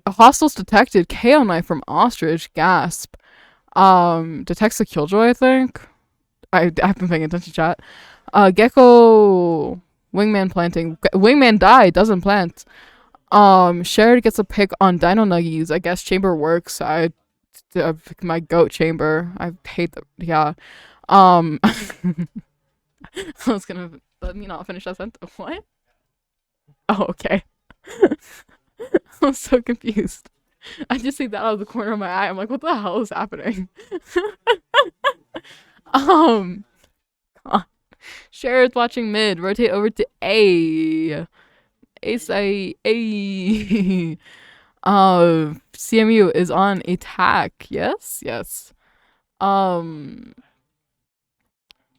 Hostiles detected. KO knife from Ostrich. Gasp. Detects a Killjoy, I think. I've been paying attention, chat. Gecko. Wingman planting. Wingman died. Doesn't plant. Sherrod gets a pick on Dino Nuggies. I guess Chamber works. My goat Chamber. I hate the. Yeah. I was gonna let me not finish that sentence. What? Oh, okay. I'm so confused. I just see that out of the corner of my eye. I'm like, what the hell is happening? um, Sharon's watching mid. Rotate over to A. Ace A. CMU is on attack. Yes, yes. Um,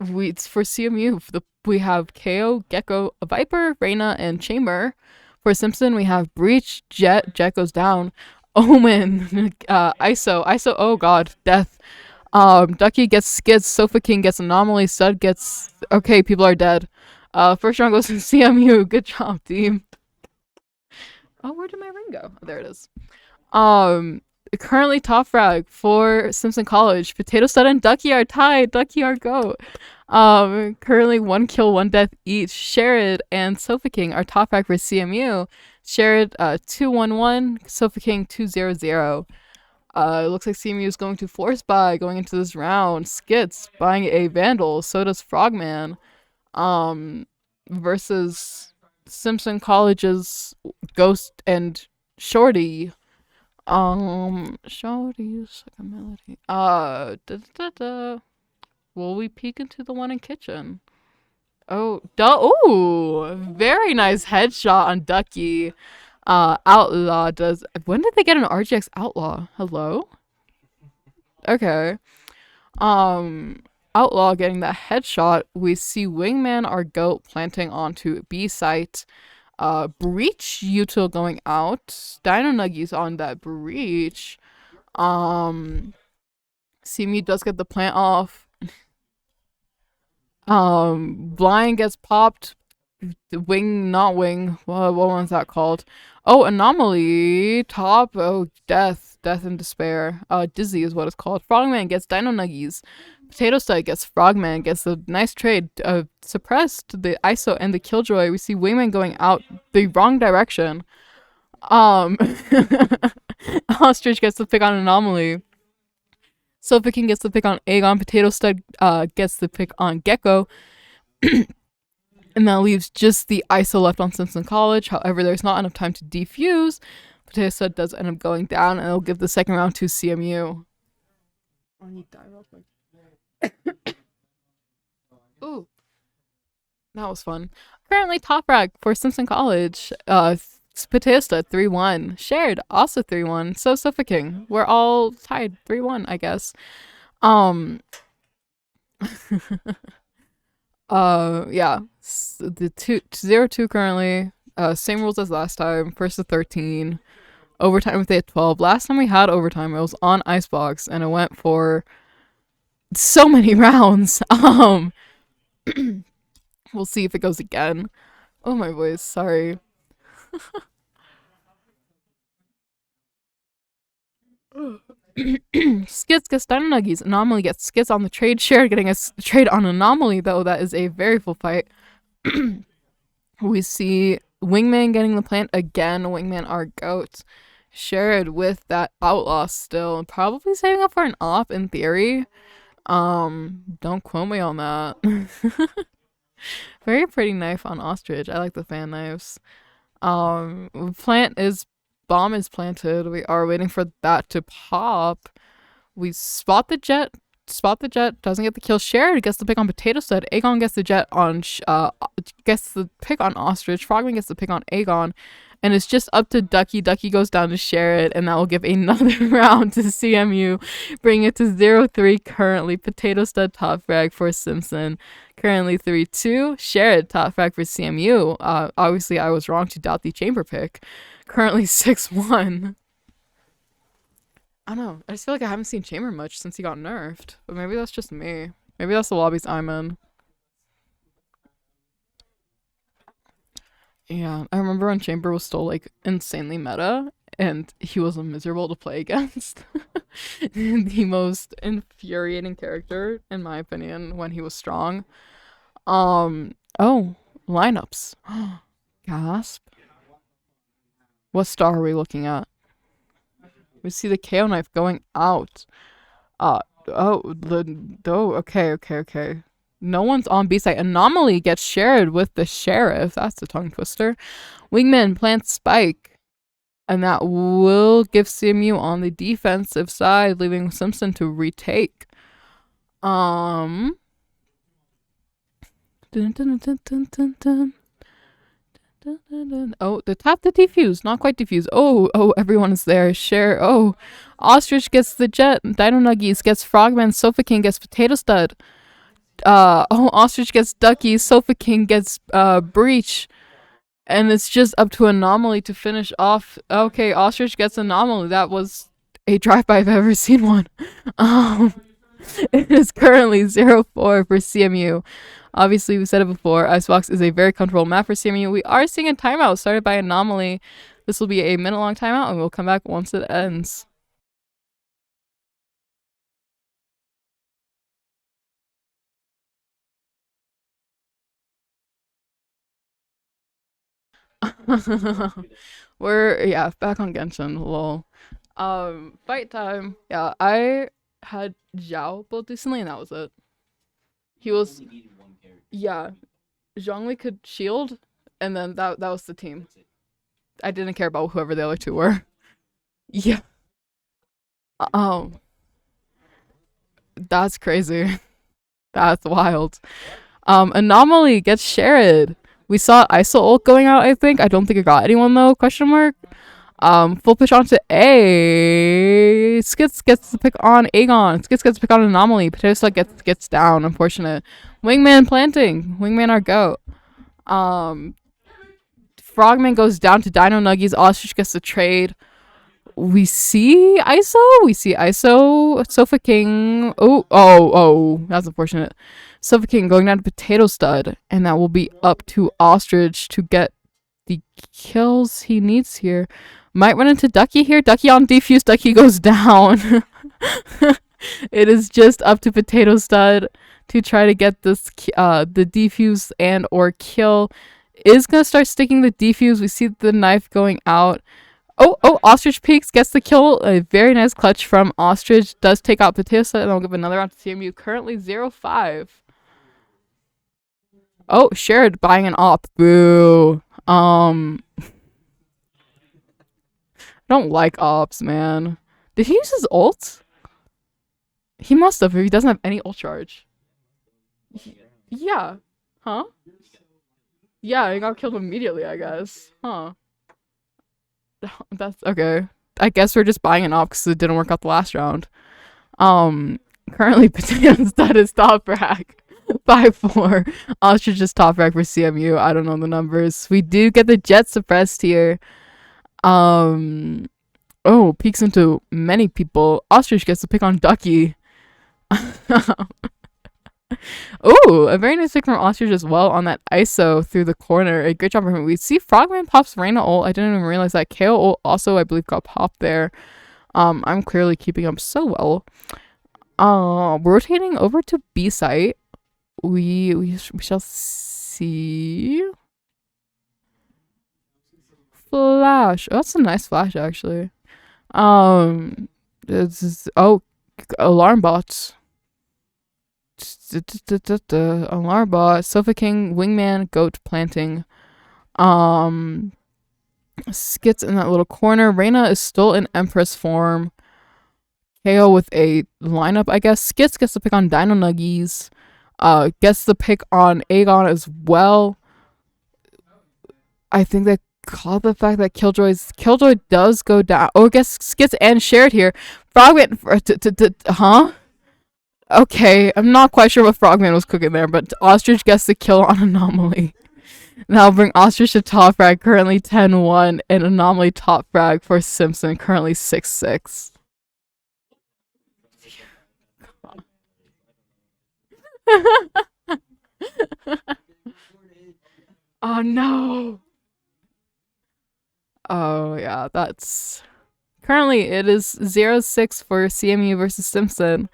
it's for CMU. We have KO, Gecko, a Viper, Reyna, and Chamber. For Simpson, we have Breach, Jet goes down. Omen, ISO, oh god, Death. Ducky gets Skits, Sofa King gets Anomaly, Stud gets. Okay, people are dead. First round goes to CMU. Good job, team. Oh, where did my ring go? Oh, there it is. Um, Currently top frag for Simpson College. Potato Stud and Ducky are tied. Ducky are GOAT. Currently 1 kill, 1 death each. Sherrod and Sofa King are top frag for CMU. Sherrod 2-1-1, Sofa King 2-0-0. It looks like CMU is going to force buy going into this round. Skits buying a Vandal. So does Frogman. Um, versus Simpson College's Ghost and Shorty. Shorty's like a melody. Will we peek into the one in kitchen? Oh, ooh, very nice headshot on Ducky. Outlaw does. When did they get an RGX Outlaw? Hello? Okay. Um, Outlaw getting that headshot. We see Wingman or Goat planting onto B site. Breach util going out. Dino Nuggies on that breach. CMU does get the plant off. Blind gets popped. Wing, not wing. What one's that called? Oh, anomaly. Top. Oh, death. Death and despair. Dizzy is what it's called. Frogman gets Dino Nuggies. Potato Stud gets Frogman. Gets a nice trade. Suppressed the ISO and the Killjoy. We see Wingman going out the wrong direction. Ostrich gets the pick on Anomaly. Sofa King gets the pick on Aegon. Potato Stud gets the pick on Gecko. And that leaves just the ISO left on Simpson College. However, there's not enough time to defuse. Potato Stud does end up going down, and it'll give the second round to CMU. I need to die real quick. Ooh. That was fun. Currently top frag for Simpson College. Potato Stud 3-1. Shared also 3-1. So Sofa King. We're all tied 3-1, I guess. Yeah. The 0-2 currently. Same rules as last time. First to 13. Overtime if they had 12. Last time we had overtime, it was on Icebox, and it went for so many rounds. We'll see if it goes again. Oh, my voice. Sorry. Skits gets Dino Nuggies. Anomaly gets Skits on the trade. Shared getting a trade on Anomaly, though. That is a very full fight. We see Wingman getting the plant again. Wingman our GOAT. Shared with that Outlaw still. Probably saving up for an op in theory. Don't quote me on that. Very pretty knife on Ostrich. I like the fan knives. Bomb is planted. We are waiting for that to pop. We spot the jet. Doesn't get the kill. Shared gets the pick on Potato Stud. Aegon gets the jet on gets the pick on Ostrich. Frogman gets the pick on Aegon. And it's just up to Ducky. Ducky goes down to Sherrod, and that will give another round to CMU, bringing it to 0-3 currently. Potato Stud top frag for Simpson. Currently 3-2. Sherrod top frag for CMU. Obviously, I was wrong to doubt the chamber pick. Currently 6-1. I don't know. I just feel like I haven't seen Chamber much since he got nerfed. But maybe that's just me. Maybe that's the lobbies I'm in. Yeah, I remember when Chamber was still like insanely meta and he was miserable to play against. The most infuriating character, in my opinion, when he was strong. Oh, lineups. Gasp. What star are we looking at? We see the KO knife going out. Okay. No one's on B site. Anomaly gets shared with the sheriff. That's a tongue twister. Wingman plants spike. And that will give CMU on the defensive side, leaving Simpson to retake. Dun, dun, dun, dun, dun, dun, dun. Oh, the tap the defuse, not quite defuse. Oh, everyone is there. Share. Oh, Ostrich gets the jet. Dino Nuggies gets Frogman. Sofa King gets Potato Stud. Ostrich gets Ducky. Sofa King gets Breach. And it's just up to Anomaly to finish off. Okay, Ostrich gets Anomaly. That was a drive-by if I've ever seen one. Um, it is currently 0-4 for CMU. Obviously, we said it before, Icebox is a very comfortable map for CMU. We are seeing a timeout started by Anomaly. This will be a minute-long timeout, and we'll come back once it ends. We're back on Genshin. Lol. Fight time. Yeah, I had Zhao built recently, and that was it. He was yeah. Zhongli could shield, and then that was the team. I didn't care about whoever the other two were. Yeah. Um, that's crazy. That's wild. Anomaly gets shared. We saw ISO ult going out, I think. I don't think it got anyone though, question mark. Full push onto A. Skits gets the pick on Aegon. Skits gets the pick on Anomaly. Potato Slug gets down, unfortunate. Wingman planting. Wingman our goat. Frogman goes down to Dino Nuggies. Ostrich gets the trade. We see ISO. Sofa King. Oh. That's unfortunate. Sofa King going down to Potato Stud. And that will be up to Ostrich to get the kills he needs here. Might run into Ducky here. Ducky on defuse. Ducky goes down. It is just up to Potato Stud to try to get this the defuse and or kill. Is gonna start sticking the defuse. We see the knife going out. Oh, Ostrich peeks, gets the kill. A very nice clutch from Ostrich. Does take out Potato Stud, and I'll give another round to CMU. Currently 0-5. Oh, shared buying an op. Boo. I don't like ops, man. Did he use his ult? He must have if he doesn't have any ult charge. Yeah. Huh? Yeah, he got killed immediately, I guess. Huh. That's okay. I guess we're just buying an op because it didn't work out the last round. Currently Potato Stud is top rack. 5-4. Ostrich is top rack for CMU. I don't know the numbers. We do get the jet suppressed here. Peeks into many people. Ostrich gets to pick on Ducky. A very nice pick from Ostrich as well on that ISO through the corner. A great job from him. We see Frogman pops Reyna ult. I didn't even realize that. KO ult also, I believe, got popped there. I'm clearly keeping up so well. Rotating over to B site. We shall see. Flash. Oh, that's a nice flash actually. Alarm bots. Alarm bot. Sofa King, Wingman, Goat planting. Skits in that little corner. Reyna is still in Empress form. KO with a lineup, I guess. Skits gets the pick on Dino Nuggies. Gets the pick on Aegon as well. I think they call the fact that Killjoy does go down. Oh, I guess Skits and shared here. Frogman, huh? Okay, I'm not quite sure what Frogman was cooking there, but Ostrich gets the kill on Anomaly. That'll bring Ostrich to top frag, currently 10-1, and Anomaly top frag for Simpson, currently 6-6. Oh no! Oh yeah, that's currently it is 0-6 for CMU versus Simpson.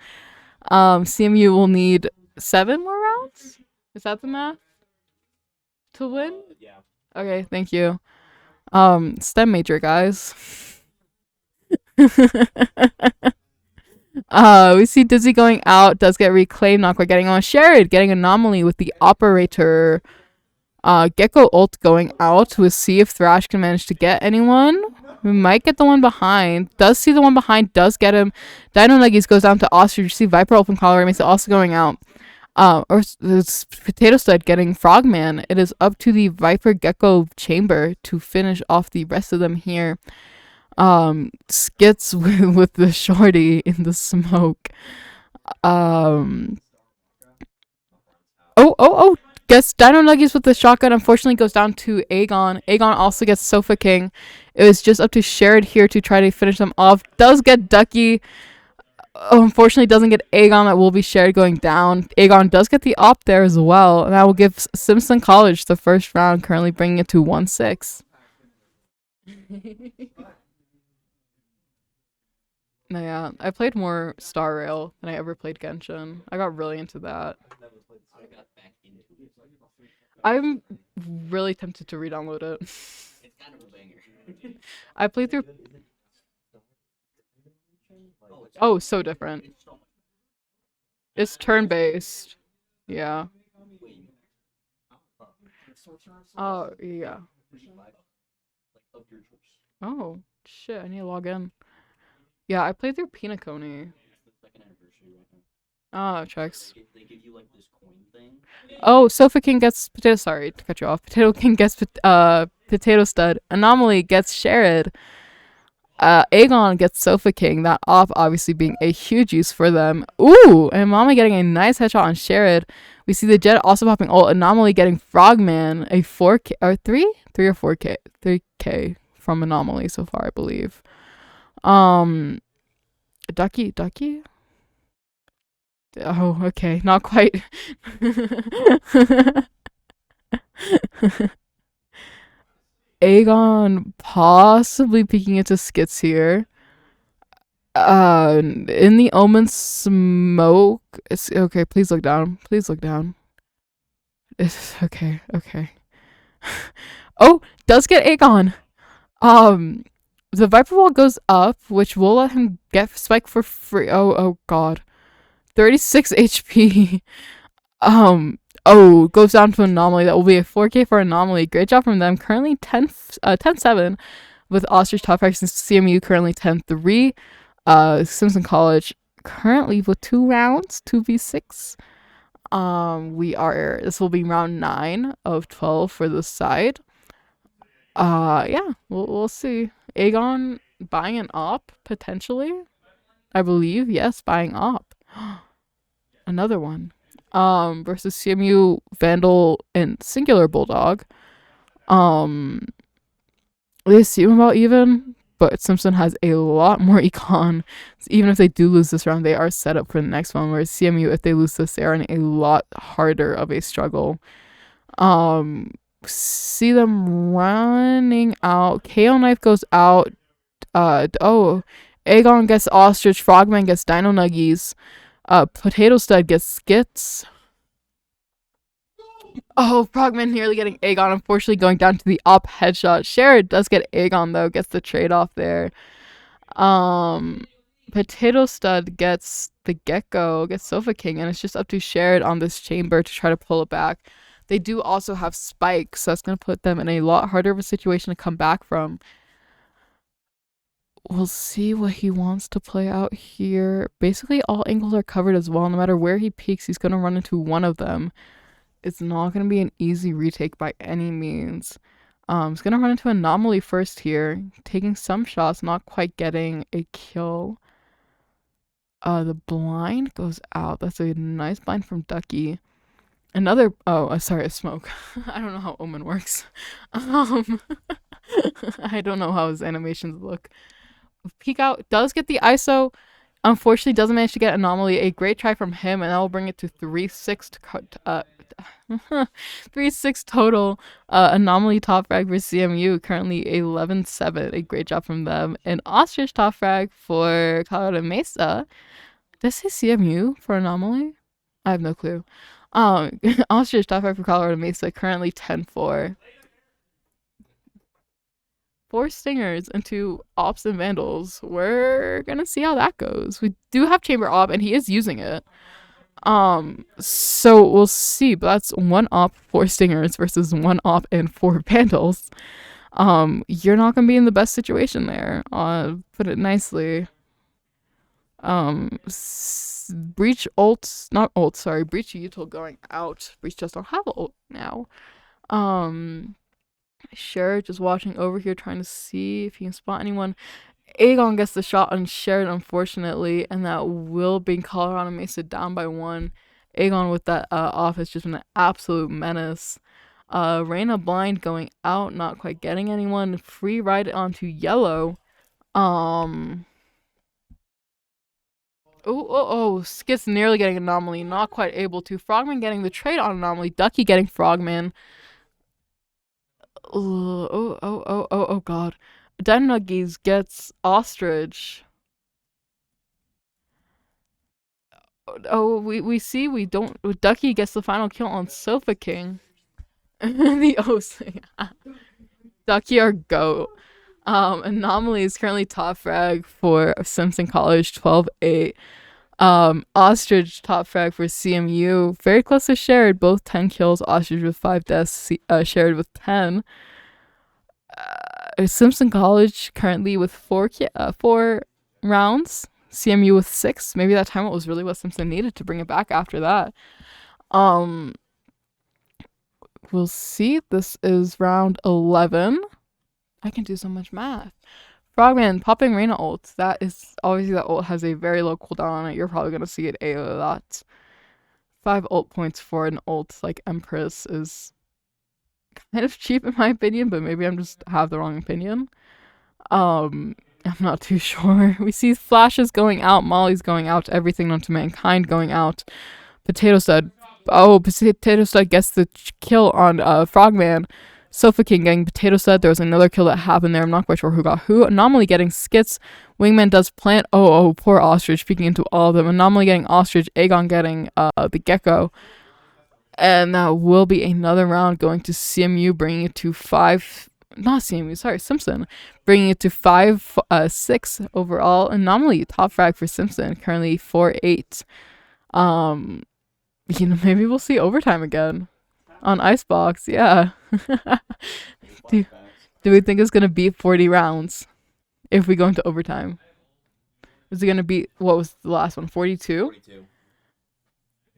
CMU will need 7 more rounds. Is that the math to win? Yeah. Okay, thank you. STEM major guys. We see Dizzy going out, does get reclaimed, not quite getting on. Sherrod getting anomaly with the operator. Gecko ult going out. We'll see if Thrash can manage to get anyone. We might get the one behind. Does see the one behind. Does get him. Dino Nuggies goes down to Ostrich. You see Viper open collar. Mesa also going out. Or it's Potato Stud getting Frogman. It is up to the Viper Gecko chamber to finish off the rest of them here. Skits with the shorty in the smoke. Um, oh, gets Dino Nuggies with the shotgun. Unfortunately, goes down to Aegon. Aegon also gets Sofa King. It was just up to Sherrod here to try to finish them off. Does get Ducky. Oh, unfortunately, doesn't get Aegon. That will be Sherrod going down. Aegon does get the op there as well. And that will give Simpson College the first round, currently bringing it to 1-6. No, yeah, I played more Star Rail than I ever played Genshin. I got really into that. I got back into it. I'm really tempted to re-download it. It's kind of a banger. I played through. Oh, Oh, so different. it's so much It's turn-based. Yeah. way Oh, yeah. like of your choice. Oh, shit, I need to log in. Yeah, I played through Pinacone. It's the second anniversary right now. Ah, checks. They give you like this coin thing. Oh, Sofa King gets potato. Sorry to cut you off. Potato King gets Potato Stud. Anomaly gets Sherrod. Aegon gets Sofa King. That off obviously being a huge use for them. Ooh, and Mama getting a nice headshot on Sherrod. We see the Jet also popping ult. Anomaly getting Frogman. A 4K or 3 or 4K 3K from Anomaly so far, I believe. Ducky. Oh, okay, not quite. Aegon possibly peeking into skits here. In the Omen smoke. It's okay. Please look down. Please look down. It's okay. Okay. Oh, does get Aegon. The Viper Wall goes up, which will let him get Spike for free. Oh God. 36 HP. Oh, goes down to Anomaly. That will be a 4K for Anomaly. Great job from them. Currently 10-7 with Ostrich Top X and CMU currently 10-3. Simpson College currently with 2 rounds, 2v6. This will be round 9 of 12 for this side. Yeah, we'll see. Aegon buying an op potentially. I believe, yes, buying op. Another one. Versus CMU Vandal and Singular Bulldog. They seem about even, but Simpson has a lot more econ. So even if they do lose this round, they are set up for the next one. Whereas CMU, if they lose this, they are in a lot harder of a struggle. See them running out. KO Knife goes out. Aegon gets Ostrich. Frogman gets Dino Nuggies. Potato Stud gets Skits. Oh, Frogman nearly getting Aegon. Unfortunately, going down to the op headshot. Sherrod does get Aegon though. Gets the trade off there. Potato Stud gets the Gecko. Gets Sofa King, and it's just up to Sherrod on this chamber to try to pull it back. They do also have Spike, so that's gonna put them in a lot harder of a situation to come back from. We'll see what he wants to play out here. Basically, all angles are covered as well. No matter where he peeks, he's gonna run into one of them. It's not going to be an easy retake by any means. He's going to run into Anomaly first here. Taking some shots, not quite getting a kill. The blind goes out. That's a nice blind from Ducky. Another... Oh, sorry, a smoke. I don't know how Omen works. I don't know how his animations look. Peek out. Does get the ISO. Unfortunately, doesn't manage to get Anomaly. A great try from him, and that will bring it to 3-6 3-6 total. Anomaly top frag for CMU currently 11-7. A great job from them. And Ostrich top frag for Colorado Mesa. Did I say CMU for Anomaly? I have no clue. Ostrich top frag for Colorado Mesa currently 10-4. 4 stingers into ops and vandals. We're gonna see how that goes. We do have chamber op, and he is using it. So we'll see. But that's 1 op, 4 stingers versus 1 op and 4 vandals. You're not gonna be in the best situation there. Put it nicely. Breach ult, not ult, sorry, breach util going out. Breach just don't have ult now. Um, Sure, just watching over here, trying to see if he can spot anyone. Aegon gets the shot on Sharon, unfortunately, and that will bring Colorado Mesa down by 1. Aegon with that off has just been an absolute menace. Reyna blind going out, not quite getting anyone. Free ride onto yellow. Um. Skit's nearly getting anomaly, not quite able to. Frogman getting the trade on anomaly. Ducky getting Frogman. Oh, god. Den Nuggies gets Ostrich. We see we don't. Ducky gets the final kill on Sofa King. The OC. Ducky our goat. Anomaly is currently top frag for Simpson College 12-8. Ostrich top frag for CMU. Very close to Shared, both 10 kills. Ostrich with 5 deaths, Shared with 10. Simpson College currently with 4 rounds. CMU with 6. Maybe that time it was really what Simpson needed to bring it back after that. Um, we'll see. This is round 11. I can do so much math. Frogman popping Reyna ult. That is obviously that ult has a very low cooldown on it. You're probably gonna see it a lot. 5 ult points for an ult like Empress is kind of cheap in my opinion, but maybe I'm just have the wrong opinion. I'm not too sure. We see flashes going out, Molly's going out, everything known to mankind going out. Potato Stud. Oh, Potato Stud gets the kill on Frogman. Sofa King getting Potato Stud. There was another kill that happened there. I'm not quite sure who got who. Anomaly getting Skits. Wingman does plant. Poor Ostrich peeking into all of them. Anomaly getting Ostrich. Aegon getting the Gecko. And that will be another round going to CMU, bringing it to 5. Not CMU, sorry, Simpson. Bringing it to 5-6 overall. Anomaly, top frag for Simpson, currently 4-8. Maybe we'll see overtime again on Icebox. Yeah. do, do we think it's gonna be 40 rounds if we go into overtime? Is it gonna be what was the last one? 42? 42.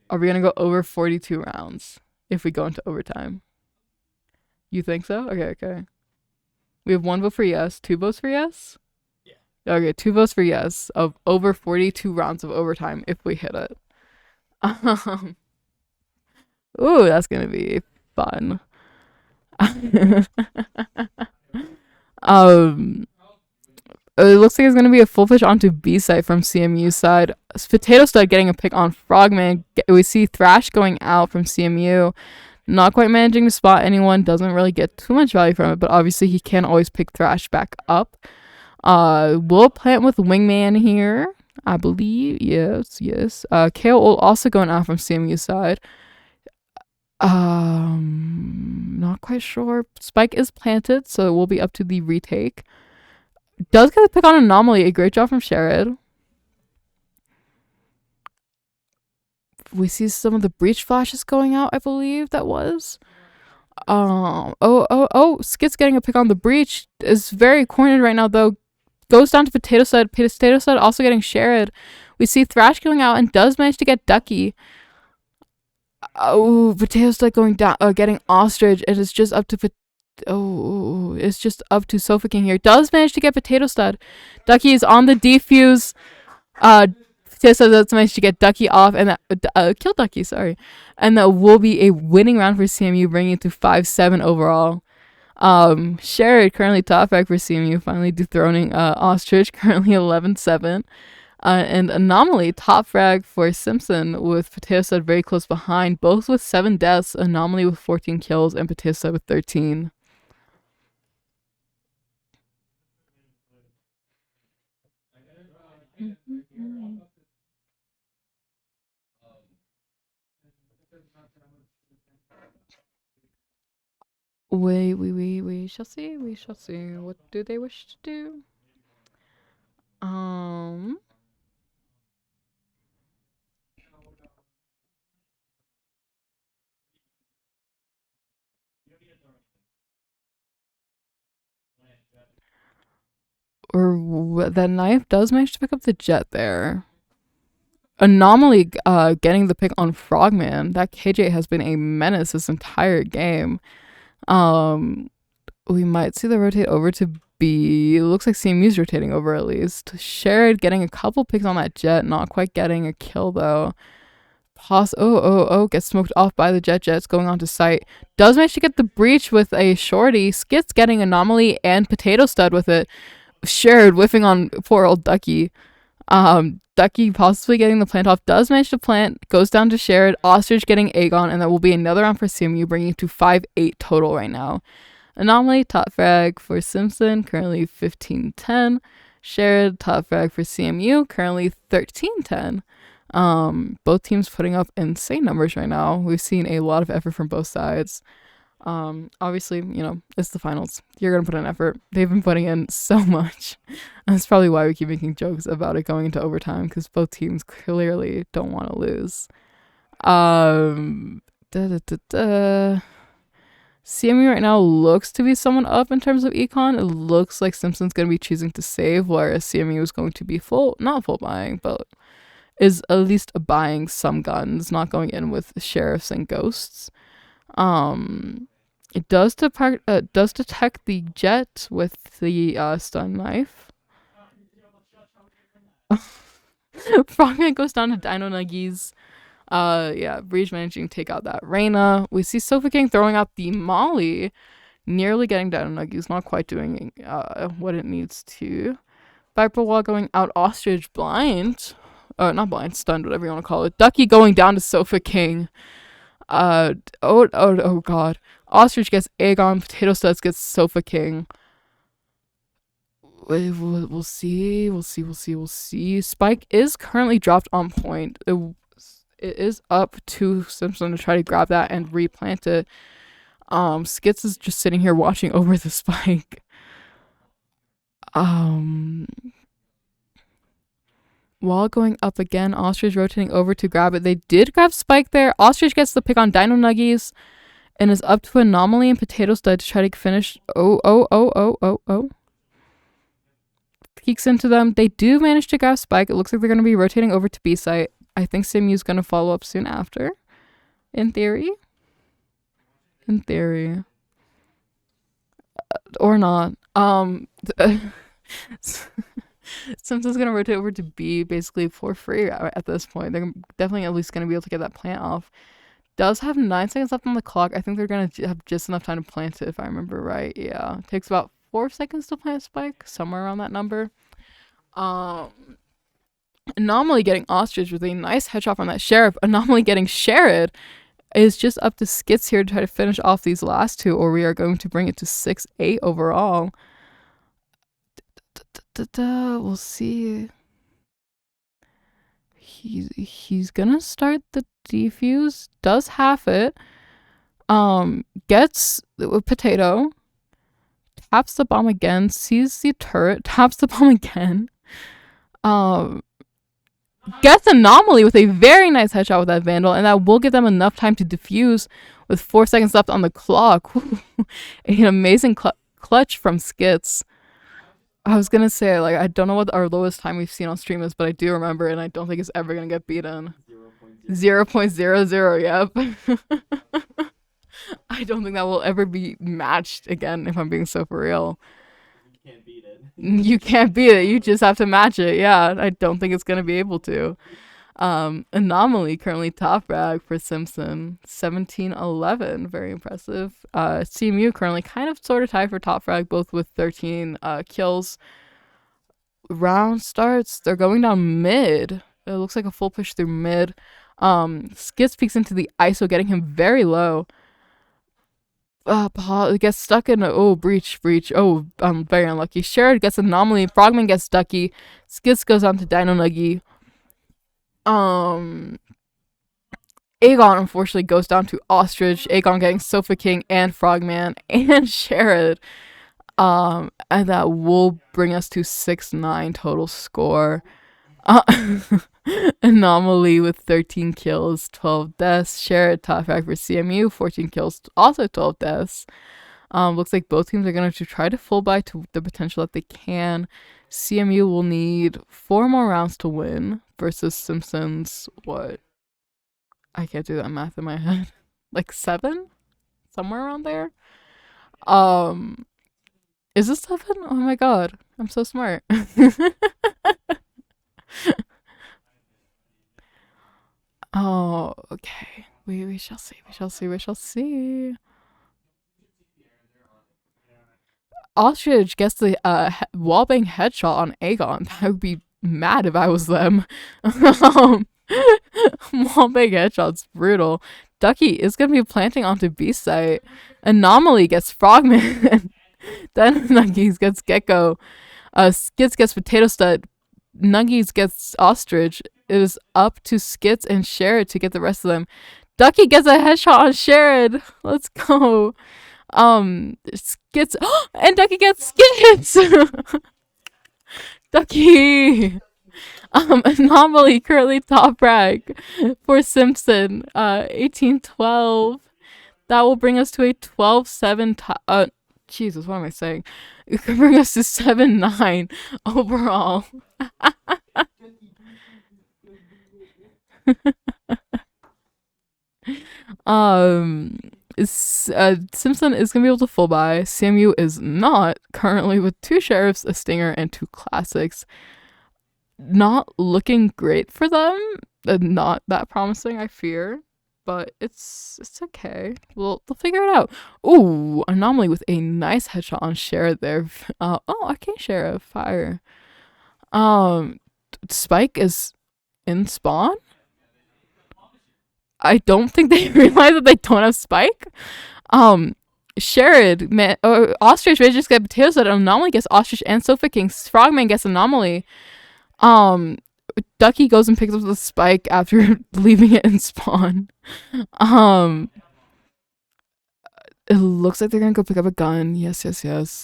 Are we gonna go over 42 rounds if we go into overtime? You think so? Okay. We have 1 vote for yes, 2 votes for yes? Yeah. Okay, 2 votes for yes of over 42 rounds of overtime if we hit it. Ooh, that's gonna be fun. It looks like it's gonna be a full push onto B side from CMU side. Potato Stud getting a pick on Frogman. We see Thrash going out from CMU. Not quite managing to spot anyone. Doesn't really get too much value from it, but obviously he can always pick Thrash back up. We'll plant with Wingman here, I believe. Yes. KO also going out from CMU side. Not quite sure. Spike is planted, so it will be up to the retake. Does get a pick on Anomaly. A great job from Sherrod. We see some of the breach flashes going out, I believe that was. Skit's getting a pick on the breach. Is very cornered right now, though. Goes down to Potato Stud. Potato Stud also getting Sherrod. We see Thrash going out and does manage to get Ducky. Potato Stud going down, getting Ostrich. It is just up to it's just up to Sofa King here. Does manage to get Potato Stud. Ducky is on the defuse. Potato Stud does manage to get Ducky off and kill Ducky. Sorry, and that will be a winning round for CMU, bringing it to 5-7 overall. Sherrod currently top frag for CMU, finally dethroning Ostrich, currently 11-7. And Anomaly top frag for Simpson with Potato Stud very close behind, both with 7 deaths. Anomaly with 14 kills and Potato Stud with 13. We shall see. We shall see. What do they wish to do? Um, or the knife does manage to pick up the jet there. Anomaly getting the pick on Frogman. That KJ has been a menace this entire game. Um, we might see the rotate over to B. It looks like CMU's rotating over at least. Sherrod getting a couple picks on that jet, not quite getting a kill though. Gets smoked off by the Jets going on to site. Does manage to get the breach with a shorty. Skits getting Anomaly and Potato Stud with it. Sherrod whiffing on poor old Ducky. Ducky possibly getting the plant off, does manage to plant, goes down to Sherrod, Ostrich getting Aegon, and that will be another round for CMU, bringing it to 5-8 total right now. Anomaly, top frag for Simpson, currently 15-10. Sherrod, top frag for CMU, currently 13-10. Both teams putting up insane numbers right now. We've seen a lot of effort from both sides. Obviously, it's the finals. You're gonna put in effort. They've been putting in so much. That's probably why we keep making jokes about it going into overtime, because both teams clearly don't want to lose. Um, da, da, da, da. CMU right now looks to be someone up in terms of econ. It looks like Simpson's going to be choosing to save, whereas CMU is going to be not full buying, but is at least buying some guns, not going in with sheriffs and ghosts. It does detect the jet with the stun knife. Frogman goes down to Dino Nuggies. Breach managing to take out that Reyna. We see Sofa King throwing out the Molly, nearly getting Dino Nuggies, not quite doing what it needs to. Viper Wall going out, Ostrich blind. Not blind, stunned, whatever you want to call it. Ducky going down to Sofa King. Oh god. Ostrich gets Aegon, Potato Studs gets Sofa King. We'll see. We'll see. Spike is currently dropped on point. It is up to Simpson to try to grab that and replant it. Skits is just sitting here watching over the spike. Wall going up again. Ostrich rotating over to grab it. They did grab Spike there. Ostrich gets the pick on Dino Nuggies and is up to Anomaly and Potato Stud to try to finish. Oh. Peeks into them. They do manage to grab Spike. It looks like they're going to be rotating over to B site. I think CMU is going to follow up soon after. In theory. Or not. Simpson's gonna rotate over to B basically for free at this point. They're definitely at least gonna be able to get that plant off. Does have 9 seconds left on the clock. I think they're gonna have just enough time to plant it if I remember right. Yeah, it takes about 4 seconds to plant Spike, somewhere around that number. Anomaly getting Ostrich with a nice headshot from that Sheriff. Anomaly getting Sherrod is just up to Skits here to try to finish off these last two, or we are going to bring it to 6-8 overall. We'll see. He's gonna start the defuse. Does half it. Gets the potato. Taps the bomb again. Sees the turret. Taps the bomb again. Gets Anomaly with a very nice headshot with that Vandal, and that will give them enough time to defuse with 4 seconds left on the clock. An amazing clutch from Skits. I was gonna say, like, I don't know what our lowest time we've seen on stream is, but I do remember it, and I don't think it's ever gonna get beaten. 0.00, yep. I don't think that will ever be matched again, if I'm being so for real. You can't beat it. You can't beat it, you just have to match it, yeah. I don't think it's gonna be able to. Anomaly currently top frag for Simpson, 17-11, very impressive. CMU currently kind of sort of tied for top frag, both with 13 kills. Round starts, they're going down mid. It looks like a full push through mid. Skits peeks into the ISO, getting him very low. Gets stuck in breach. Oh, very unlucky. Sherrod gets Anomaly. Frogman gets Ducky. Skits goes on to Dino Nuggy. Aegon unfortunately goes down to Ostrich. Aegon getting Sofa King and Frogman and Sherrod. And that will bring us to 6-9 total score. Uh, Anomaly with 13 kills, 12 deaths. Sherrod top frag for CMU, 14 kills, also 12 deaths. Looks like both teams are going to try to full buy to the potential that they can. CMU will need 4 more rounds to win versus Simpson's, what? I can't do that math in my head. Like 7? Somewhere around there? Um, is this 7? Oh my god, I'm so smart. Oh, okay. We shall see. We shall see. We shall see. Ostrich gets the wallbang headshot on Aegon. I would be mad if I was them. Wallbang headshot's brutal. Ducky is gonna be planting onto B site. Anomaly gets Frogman. Then Nuggies gets Gecko. Skits gets Potato Stud. Nuggies gets Ostrich. It is up to Skits and Sherrod to get the rest of them. Ducky gets a headshot on Sherrod. Let's go. Skits and Ducky gets Skits. Ducky. Anomaly currently top rank for Simpson. 18-12. That will bring us to a 12-7 Jesus, what am I saying? It could bring us to 7-9 overall. Simpson is gonna be able to full buy. CMU is not currently with 2 sheriffs, a stinger, and 2 classics. Not looking great for them. Not that promising, I fear. But it's okay. They'll figure it out. Ooh, Anomaly with a nice headshot on Sheriff there. Arcane Sheriff, fire. Spike is in spawn. I don't think they realize that they don't have Spike. Sherrod, Ostrich may just get Potato Salad. Anomaly gets Ostrich and Sofa King. Frogman gets Anomaly. Ducky goes and picks up the Spike after leaving it in spawn. It looks like they're gonna go pick up a gun. Yes.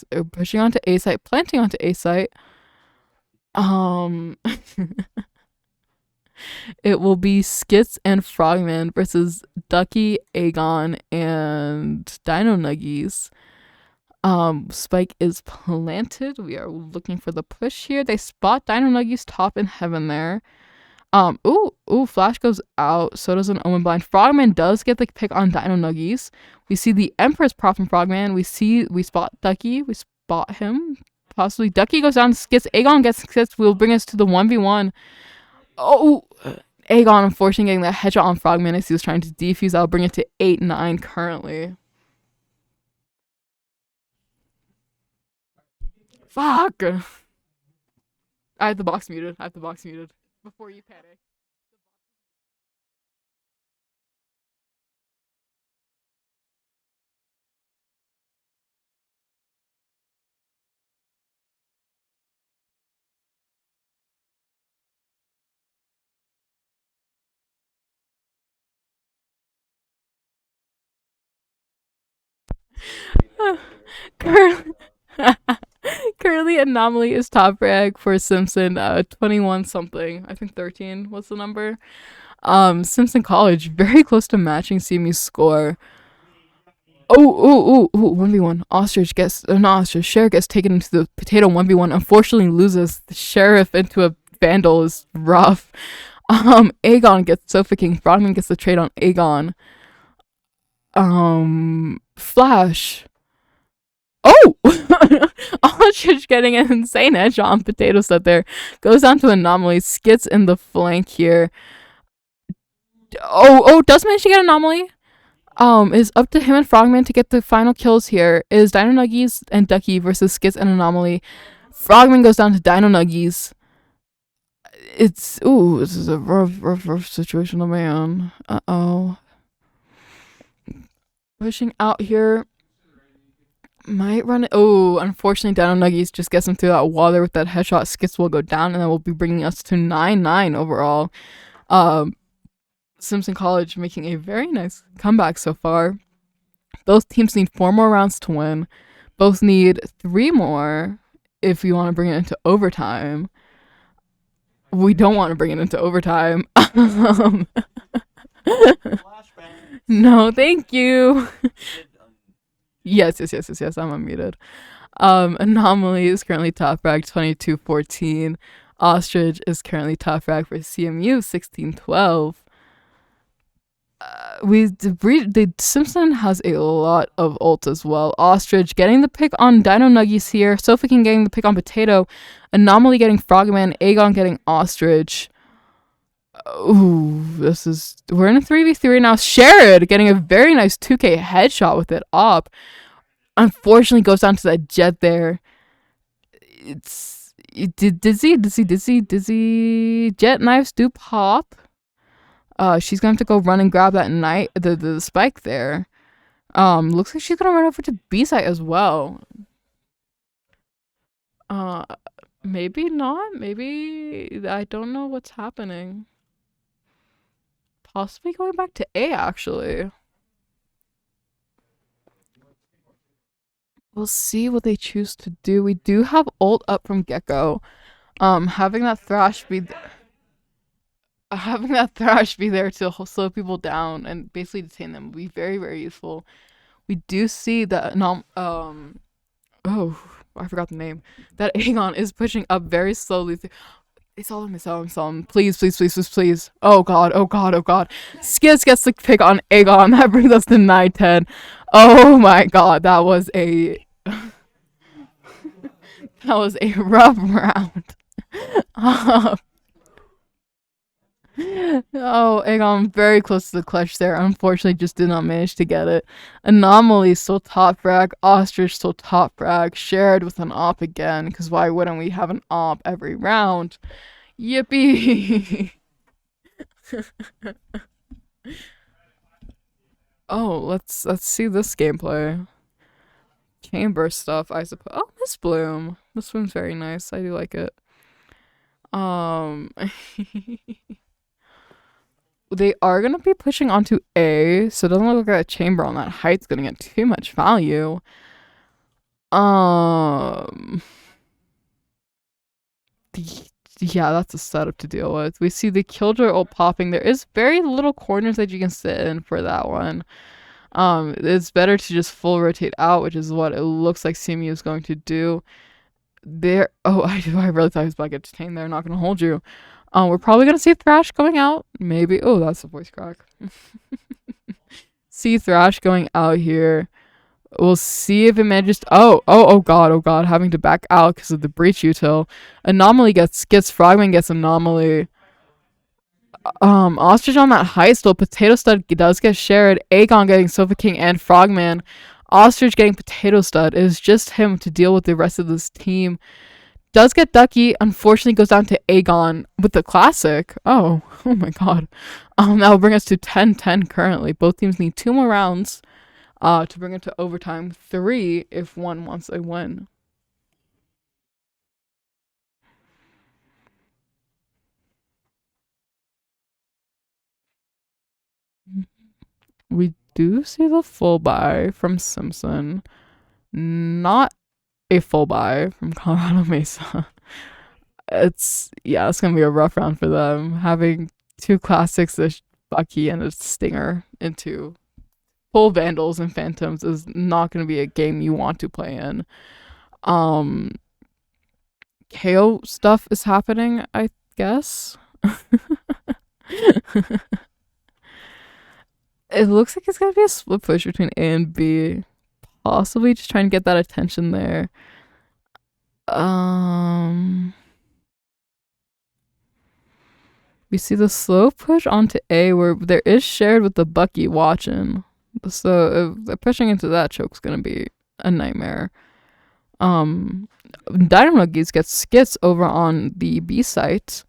They're pushing onto A site, planting onto A site. It will be Skits and Frogman versus Ducky, Aegon, and Dino Nuggies. Spike is planted. We are looking for the push here. They spot Dino Nuggies top in heaven there. Flash goes out. So does an Omen Blind. Frogman does get the pick on Dino Nuggies. We see the Empress prop from Frogman. We spot Ducky. We spot him. Possibly Ducky goes down to Skits. Aegon gets Skits. Will bring us to the 1v1. Oh, Aegon unfortunately getting that headshot on Frogman as he was trying to defuse. That'll bring it to 8-9 currently. Fuck! I have the box muted. Before you panic. Currently, Anomaly is top rank for Simpson, 21 something. I think 13 was the number. Simpson College, very close to matching CMU's score. 1v1. Ostrich gets, not Ostrich, Sheriff gets taken into the potato 1v1. Unfortunately, loses. The Sheriff into a Vandal is rough. Aegon gets Sofa King. Frogman gets the trade on Aegon. Flash. Oh! Ostrich getting an insane edge on Potato Set there. Goes down to Anomaly. Skits in the flank here. Does manage to get Anomaly. Is up to him and Frogman to get the final kills here. Is Dino Nuggies and Ducky versus Skits and Anomaly. Frogman goes down to Dino Nuggies. This is a rough situation to be on. Pushing out here. Might run it. Unfortunately, Dino Nuggies just gets him through that wall there with that headshot. Skits will go down, and that will be bringing us to 9-9 overall. Simpson College making a very nice comeback so far. Both teams need 4 more rounds to win. Both need 3 more if you want to bring it into overtime. We don't want to bring it into overtime. No, thank you. Yes, yes, yes, yes, yes. I'm unmuted. Anomaly is currently top ranked 22-14. Ostrich is currently top ranked for CMU 16-12. The Simpson has a lot of ult as well. Ostrich getting the pick on Dino Nuggies here. Sophie King getting the pick on Potato. Anomaly getting Frogman. Aegon getting Ostrich. Ooh, we're in a 3v3 now. Sherrod getting a very nice 2k headshot with it up. Unfortunately, goes down to that jet there. It's dizzy. Jet knives do pop. She's gonna have to go run and grab that the spike there. Looks like she's gonna run over to B site as well. Uh, maybe not. Maybe I don't know what's happening. Possibly going back to A actually. We'll see what they choose to do. We do have ult up from Gecko. Having that thrash be there to slow people down and basically detain them would be very, very useful. We do see that I forgot the name. That Aegon is pushing up very slowly. It's all him. Please. Oh god. Skits gets the pick on Aegon. That brings us to 9-10. Oh my god, that was a rough round. Oh, Aegon very close to the clutch there. Unfortunately, just did not manage to get it. Anomaly still top frag. Ostrich still top frag. Shared with an op again, because why wouldn't we have an op every round? Yippee! Oh, let's see this gameplay. Chamber stuff, I suppose. Oh, Miss Bloom. Miss Bloom's very nice. I do like it. They are gonna be pushing onto A, so it doesn't look like a chamber on that height's gonna get too much value. Yeah, that's a setup to deal with. We see the Killjoy ult popping. There is very little corners that you can sit in for that one. It's better to just full rotate out, which is what it looks like CMU is going to do. I really thought he was about to get detained there. Not gonna hold you. We're probably gonna see Thrash going out. Maybe. Oh, that's a voice crack. See Thrash going out here. We'll see if it manages to, oh god, having to back out because of the breach util. Anomaly gets Frogman gets Anomaly. Ostrich on that high still. Potato Stud does get shared. Aegon getting Sofa King and Frogman. Ostrich getting Potato Stud. It is just him to deal with the rest of this team. Does get Ducky, unfortunately goes down to Aegon with the classic. Oh my god. That will bring us to 10-10 currently. Both teams need 2 more rounds to bring it to overtime. 3 if one wants a win. We do see the full buy from Simpson. Not a full buy from Colorado Mesa. It's gonna be a rough round for them. Having 2 classics, a Bucky and a Stinger into full Vandals and Phantoms is not gonna be a game you want to play in. KO stuff is happening, I guess. It looks like it's gonna be a split push between A and B. Possibly just trying to get that attention there. We see the slow push onto A where there is shared with the Bucky watching. So if they're pushing into that, choke's gonna be a nightmare. Dino Nuggies gets skits over on the B site.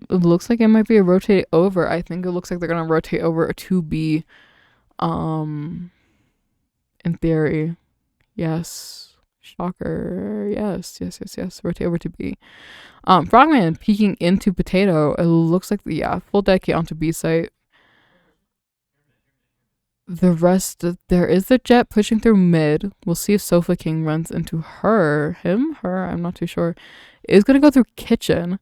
It looks like it might be a rotate over. I think it looks like they're gonna rotate over a 2B. In theory. Yes. Shocker. Yes. Rotate over to B. Frogman peeking into Potato. It looks like full dedicate onto B site. The rest, there is the Jet pushing through mid. We'll see if Sofa King runs into her. Him? Her? I'm not too sure. Is gonna go through kitchen.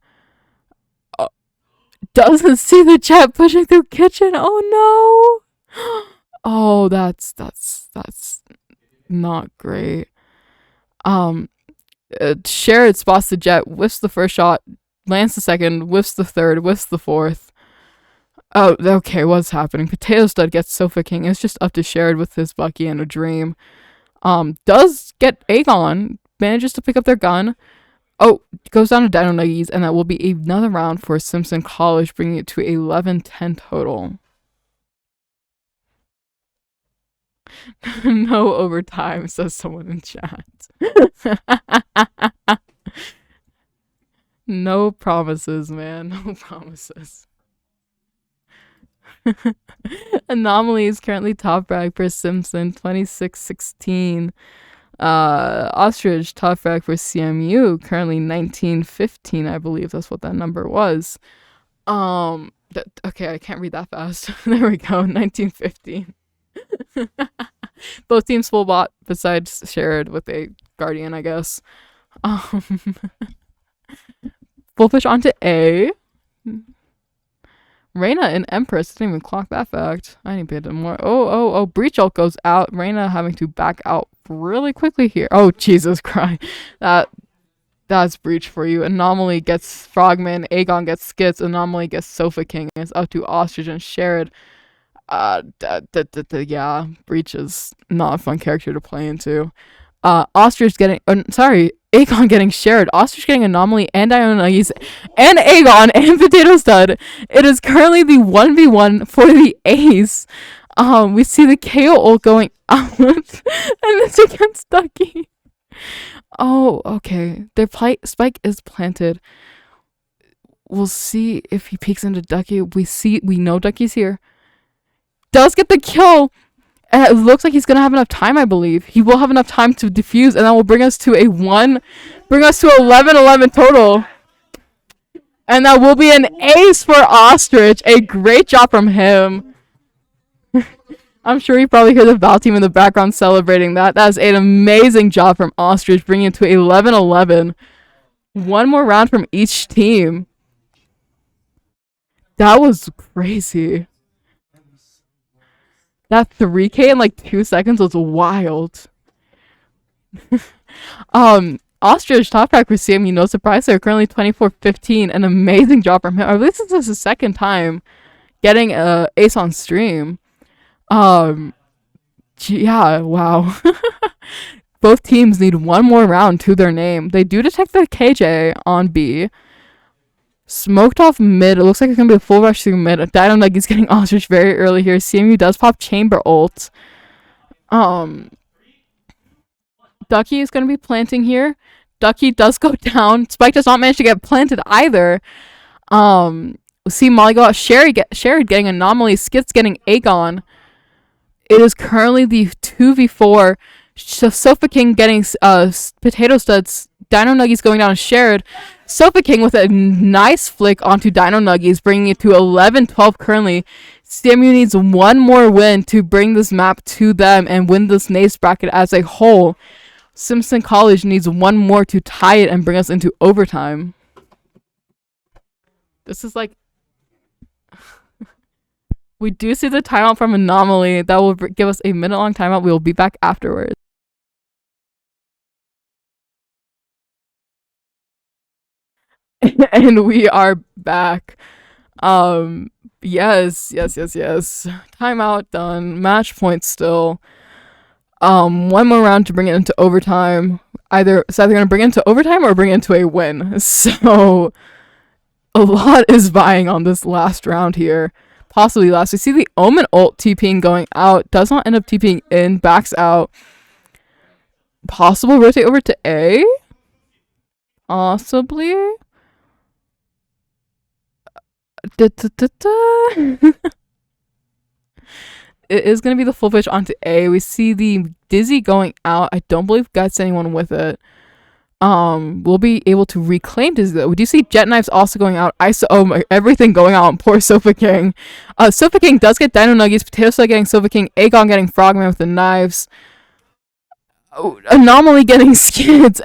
Doesn't see the Jet pushing through kitchen. Oh no! Oh, that's not great. Sherrod spots the Jet, whiffs the first shot, lands the second, whiffs the third, whiffs the fourth. Oh, okay, what's happening? Potato Stud gets Sofa King. It's just up to Sherrod with his Bucky and a Dream. Does get Aegon, manages to pick up their gun. Oh, goes down to Dino Nuggies, and that will be another round for Simpson College, bringing it to 11-10 total. No overtime, says someone in chat. No promises, man. No promises. Anomaly is currently top frag for Simpson, 26-16. Ostrich top frag for CMU, currently 19-15, I believe that's what that number was. Okay, I can't read that fast. There we go, 19-15. Both teams full bot besides Sherrod with a Guardian, I guess. Full push onto A. Reyna and Empress didn't even clock that fact. I need to pay more. Oh, Breach ult goes out. Reyna having to back out really quickly here. Oh, Jesus Christ. That's Breach for you. Anomaly gets Frogman. Aegon gets Skits. Anomaly gets Sofa King. It's up to Ostrich and Sherrod. Yeah, Breach is not a fun character to play into. Ostrich getting, Aegon getting Sherrod, Ostrich getting Anomaly and Dionagis and Aegon and Potato Stud. It is currently the 1v1 for the Ace. We see the KO ult going out, and it's against Ducky. Oh, okay. Their spike is planted. We'll see if he peeks into Ducky. We know Ducky's here. Does get the kill. And it looks like he's gonna have enough time, I believe. He will have enough time to defuse, and that will bring us to 11-11 total. And that will be an ace for Ostrich. A great job from him. I'm sure you probably hear the Val team in the background celebrating that. That is an amazing job from Ostrich, bringing it to 11-11. One more round from each team. That was crazy. That 3K in like 2 seconds was wild. Ostrich top track for CMU, no surprise. They're currently 24-15. An amazing job from him. At least this is his second time getting a ace on stream. Yeah, wow. Both teams need one more round to their name. They do detect the KJ on B. Smoked off mid. It looks like it's going to be a full rush through mid. Dino Nuggies getting Ostrich very early here. CMU does pop Chamber ult. Ducky is going to be planting here. Ducky does go down. Spike does not manage to get planted either. See Molly go out. Sherrod getting Anomaly. Skits getting Aegon. It is currently the 2v4. Sofa King getting Potato Studs. Dino Nuggies going down to Sherrod. Sofa King with a nice flick onto Dino Nuggies, bringing it to 11-12 currently. CMU needs one more win to bring this map to them and win this NACE bracket as a whole. Simpson College needs one more to tie it and bring us into overtime. This is like... We do see the timeout from Anomaly. That will give us a minute-long timeout. We will be back afterwards. And we are back. Yes. Timeout done. Match point still. One more round to bring it into overtime. It's either gonna bring it into overtime or bring it into a win. So a lot is vying on this last round here. Possibly last. We see the Omen ult TPing going out. Does not end up TPing in. Backs out. Possible rotate over to A? Possibly? It is going to be the full pitch onto A. We see the Dizzy going out. I don't believe gets anyone with it. We'll be able to reclaim Dizzy though. We do see Jet Knives also going out. Oh my, everything going out on poor Sofa King. Sofa King does get Dino Nuggies. Potato Salad getting Sofa King. Aegon getting Frogman with the knives. Oh, Anomaly getting Skids.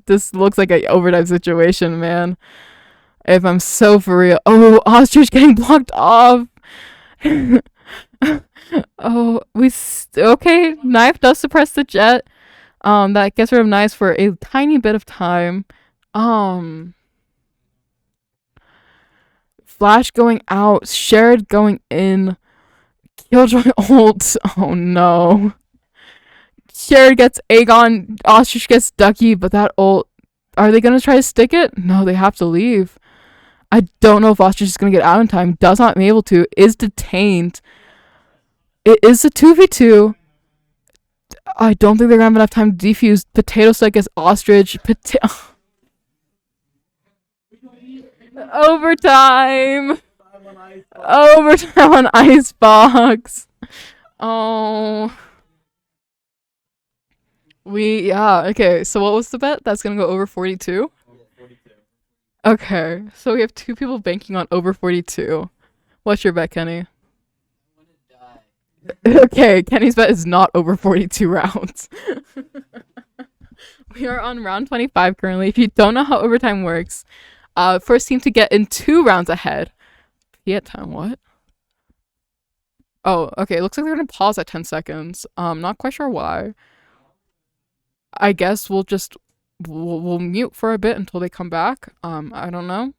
This looks like an overtime situation, man. If I'm so for real. Oh, Ostrich getting blocked off. Oh, okay. Knife does suppress the Jet. That gets rid of Knives for a tiny bit of time. Flash going out. Sherrod going in. Killjoy ult. Oh no. Sherrod gets Aegon. Ostrich gets Ducky, but that ult. Are they gonna try to stick it? No, they have to leave. I don't know if Ostrich is gonna get out in time. Does not be able to. Is detained. It is a 2v2. I don't think they're gonna have enough time to defuse. Potato Sack gets Ostrich. Overtime. Overtime on Icebox. Oh. Okay. So what was the bet? That's gonna go over 42? Okay. So we have two people banking on over 42. What's your bet, Kenny? Okay, Kenny's bet is not over 42 rounds. We are on round 25 currently. If you don't know how overtime works, first team to get in 2 rounds ahead. At time, what? Oh, okay. It looks like they're gonna pause at 10 seconds. Not quite sure why. I guess we'll mute for a bit until they come back. I don't know.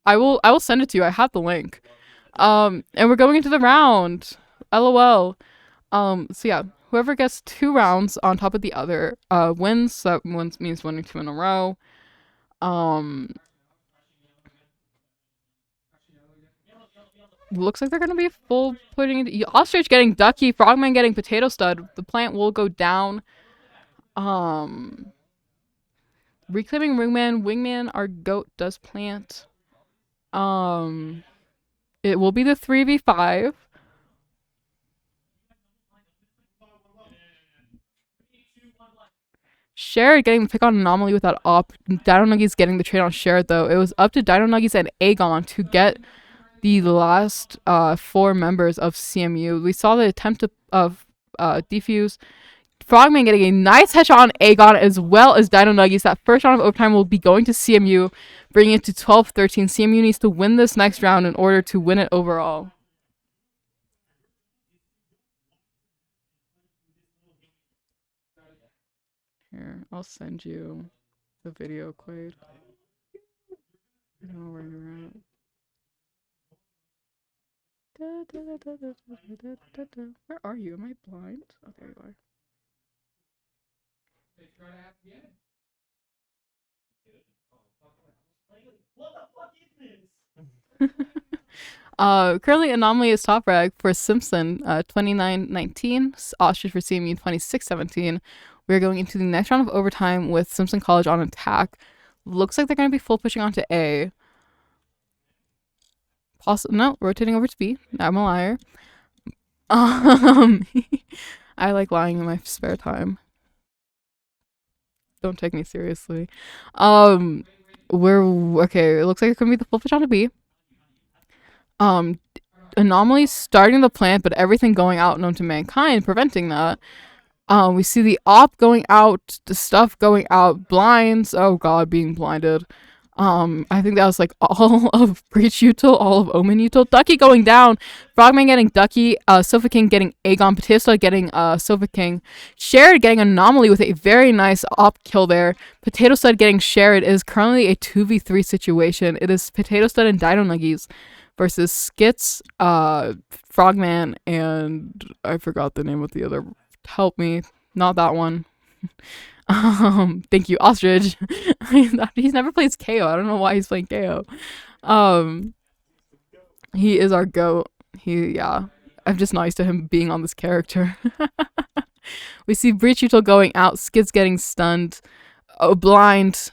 I will send it to you. I have the link. And we're going into the round. LOL. So yeah, whoever gets 2 rounds on top of the other wins. That means winning 2 in a row. Looks like they're gonna be full putting it. Ostrich getting Ducky, Frogman getting Potato Stud. The plant will go down. Reclaiming Wingman, our goat does plant. It will be the 3v5. Sherrod getting the pick on Anomaly with that op. Dino Nuggies getting the trade on Sherrod though. It was up to Dino Nuggies and Aegon to get the last 4 members of CMU. We saw the attempt of defuse. Frogman getting a nice headshot on Aegon as well as Dino Nuggies. That first round of overtime will be going to CMU, bringing it to 12-13. CMU needs to win this next round in order to win it overall. Here, I'll send you the video, Quaid. I don't know where you're at. Where are you? Am I blind? Oh, there you are. What the fuck is this? Currently Anomaly is top rag for Simpson 29-19, Ostrich for CMU 26-17. We're going into the next round of overtime with Simpson College on attack. Looks like they're going to be full pushing onto A. No, rotating over to B. I'm a liar. I like lying in my spare time. Don't take me seriously. Okay. It looks like it's gonna be the full pitch onto B. Anomaly starting the plant, but everything going out known to mankind, preventing that. We see the op going out, the stuff going out, blinds. Oh god, being blinded. I think that was like all of Breach Util, all of Omen Util. Ducky going down. Frogman getting Ducky. Sofa King getting Aegon. Potato getting Sofa King. Sherrod getting Anomaly with a very nice op kill there. Potato Stud getting Sherrod. It is currently a 2v3 situation. It is Potato Stud and Dino Nuggies versus Skits, Frogman, and I forgot the name of the other. Help me. Not that one. Thank you, Ostrich. He's never plays KO. I don't know why he's playing KO. He is our goat. I'm just not used to him being on this character. We see Breach Util going out, Skids getting stunned. Oh, blind.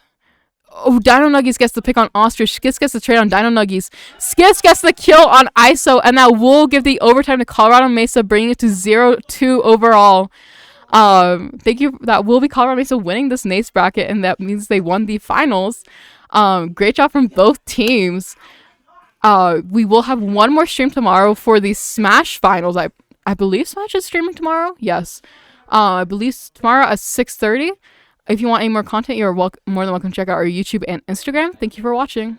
Oh, Dino Nuggies gets the pick on Ostrich. Skis gets the trade on Dino Nuggies. Skis gets the kill on ISO, and that will give the overtime to Colorado Mesa, bringing it to 0-2 overall. Thank you. That will be Colorado Mesa winning this NACE bracket, and that means they won the finals. Great job from both teams. We will have one more stream tomorrow for the Smash finals. I believe Smash is streaming tomorrow. Yes. I believe tomorrow at 6:30. If you want any more content, you're more than welcome to check out our YouTube and Instagram. Thank you for watching.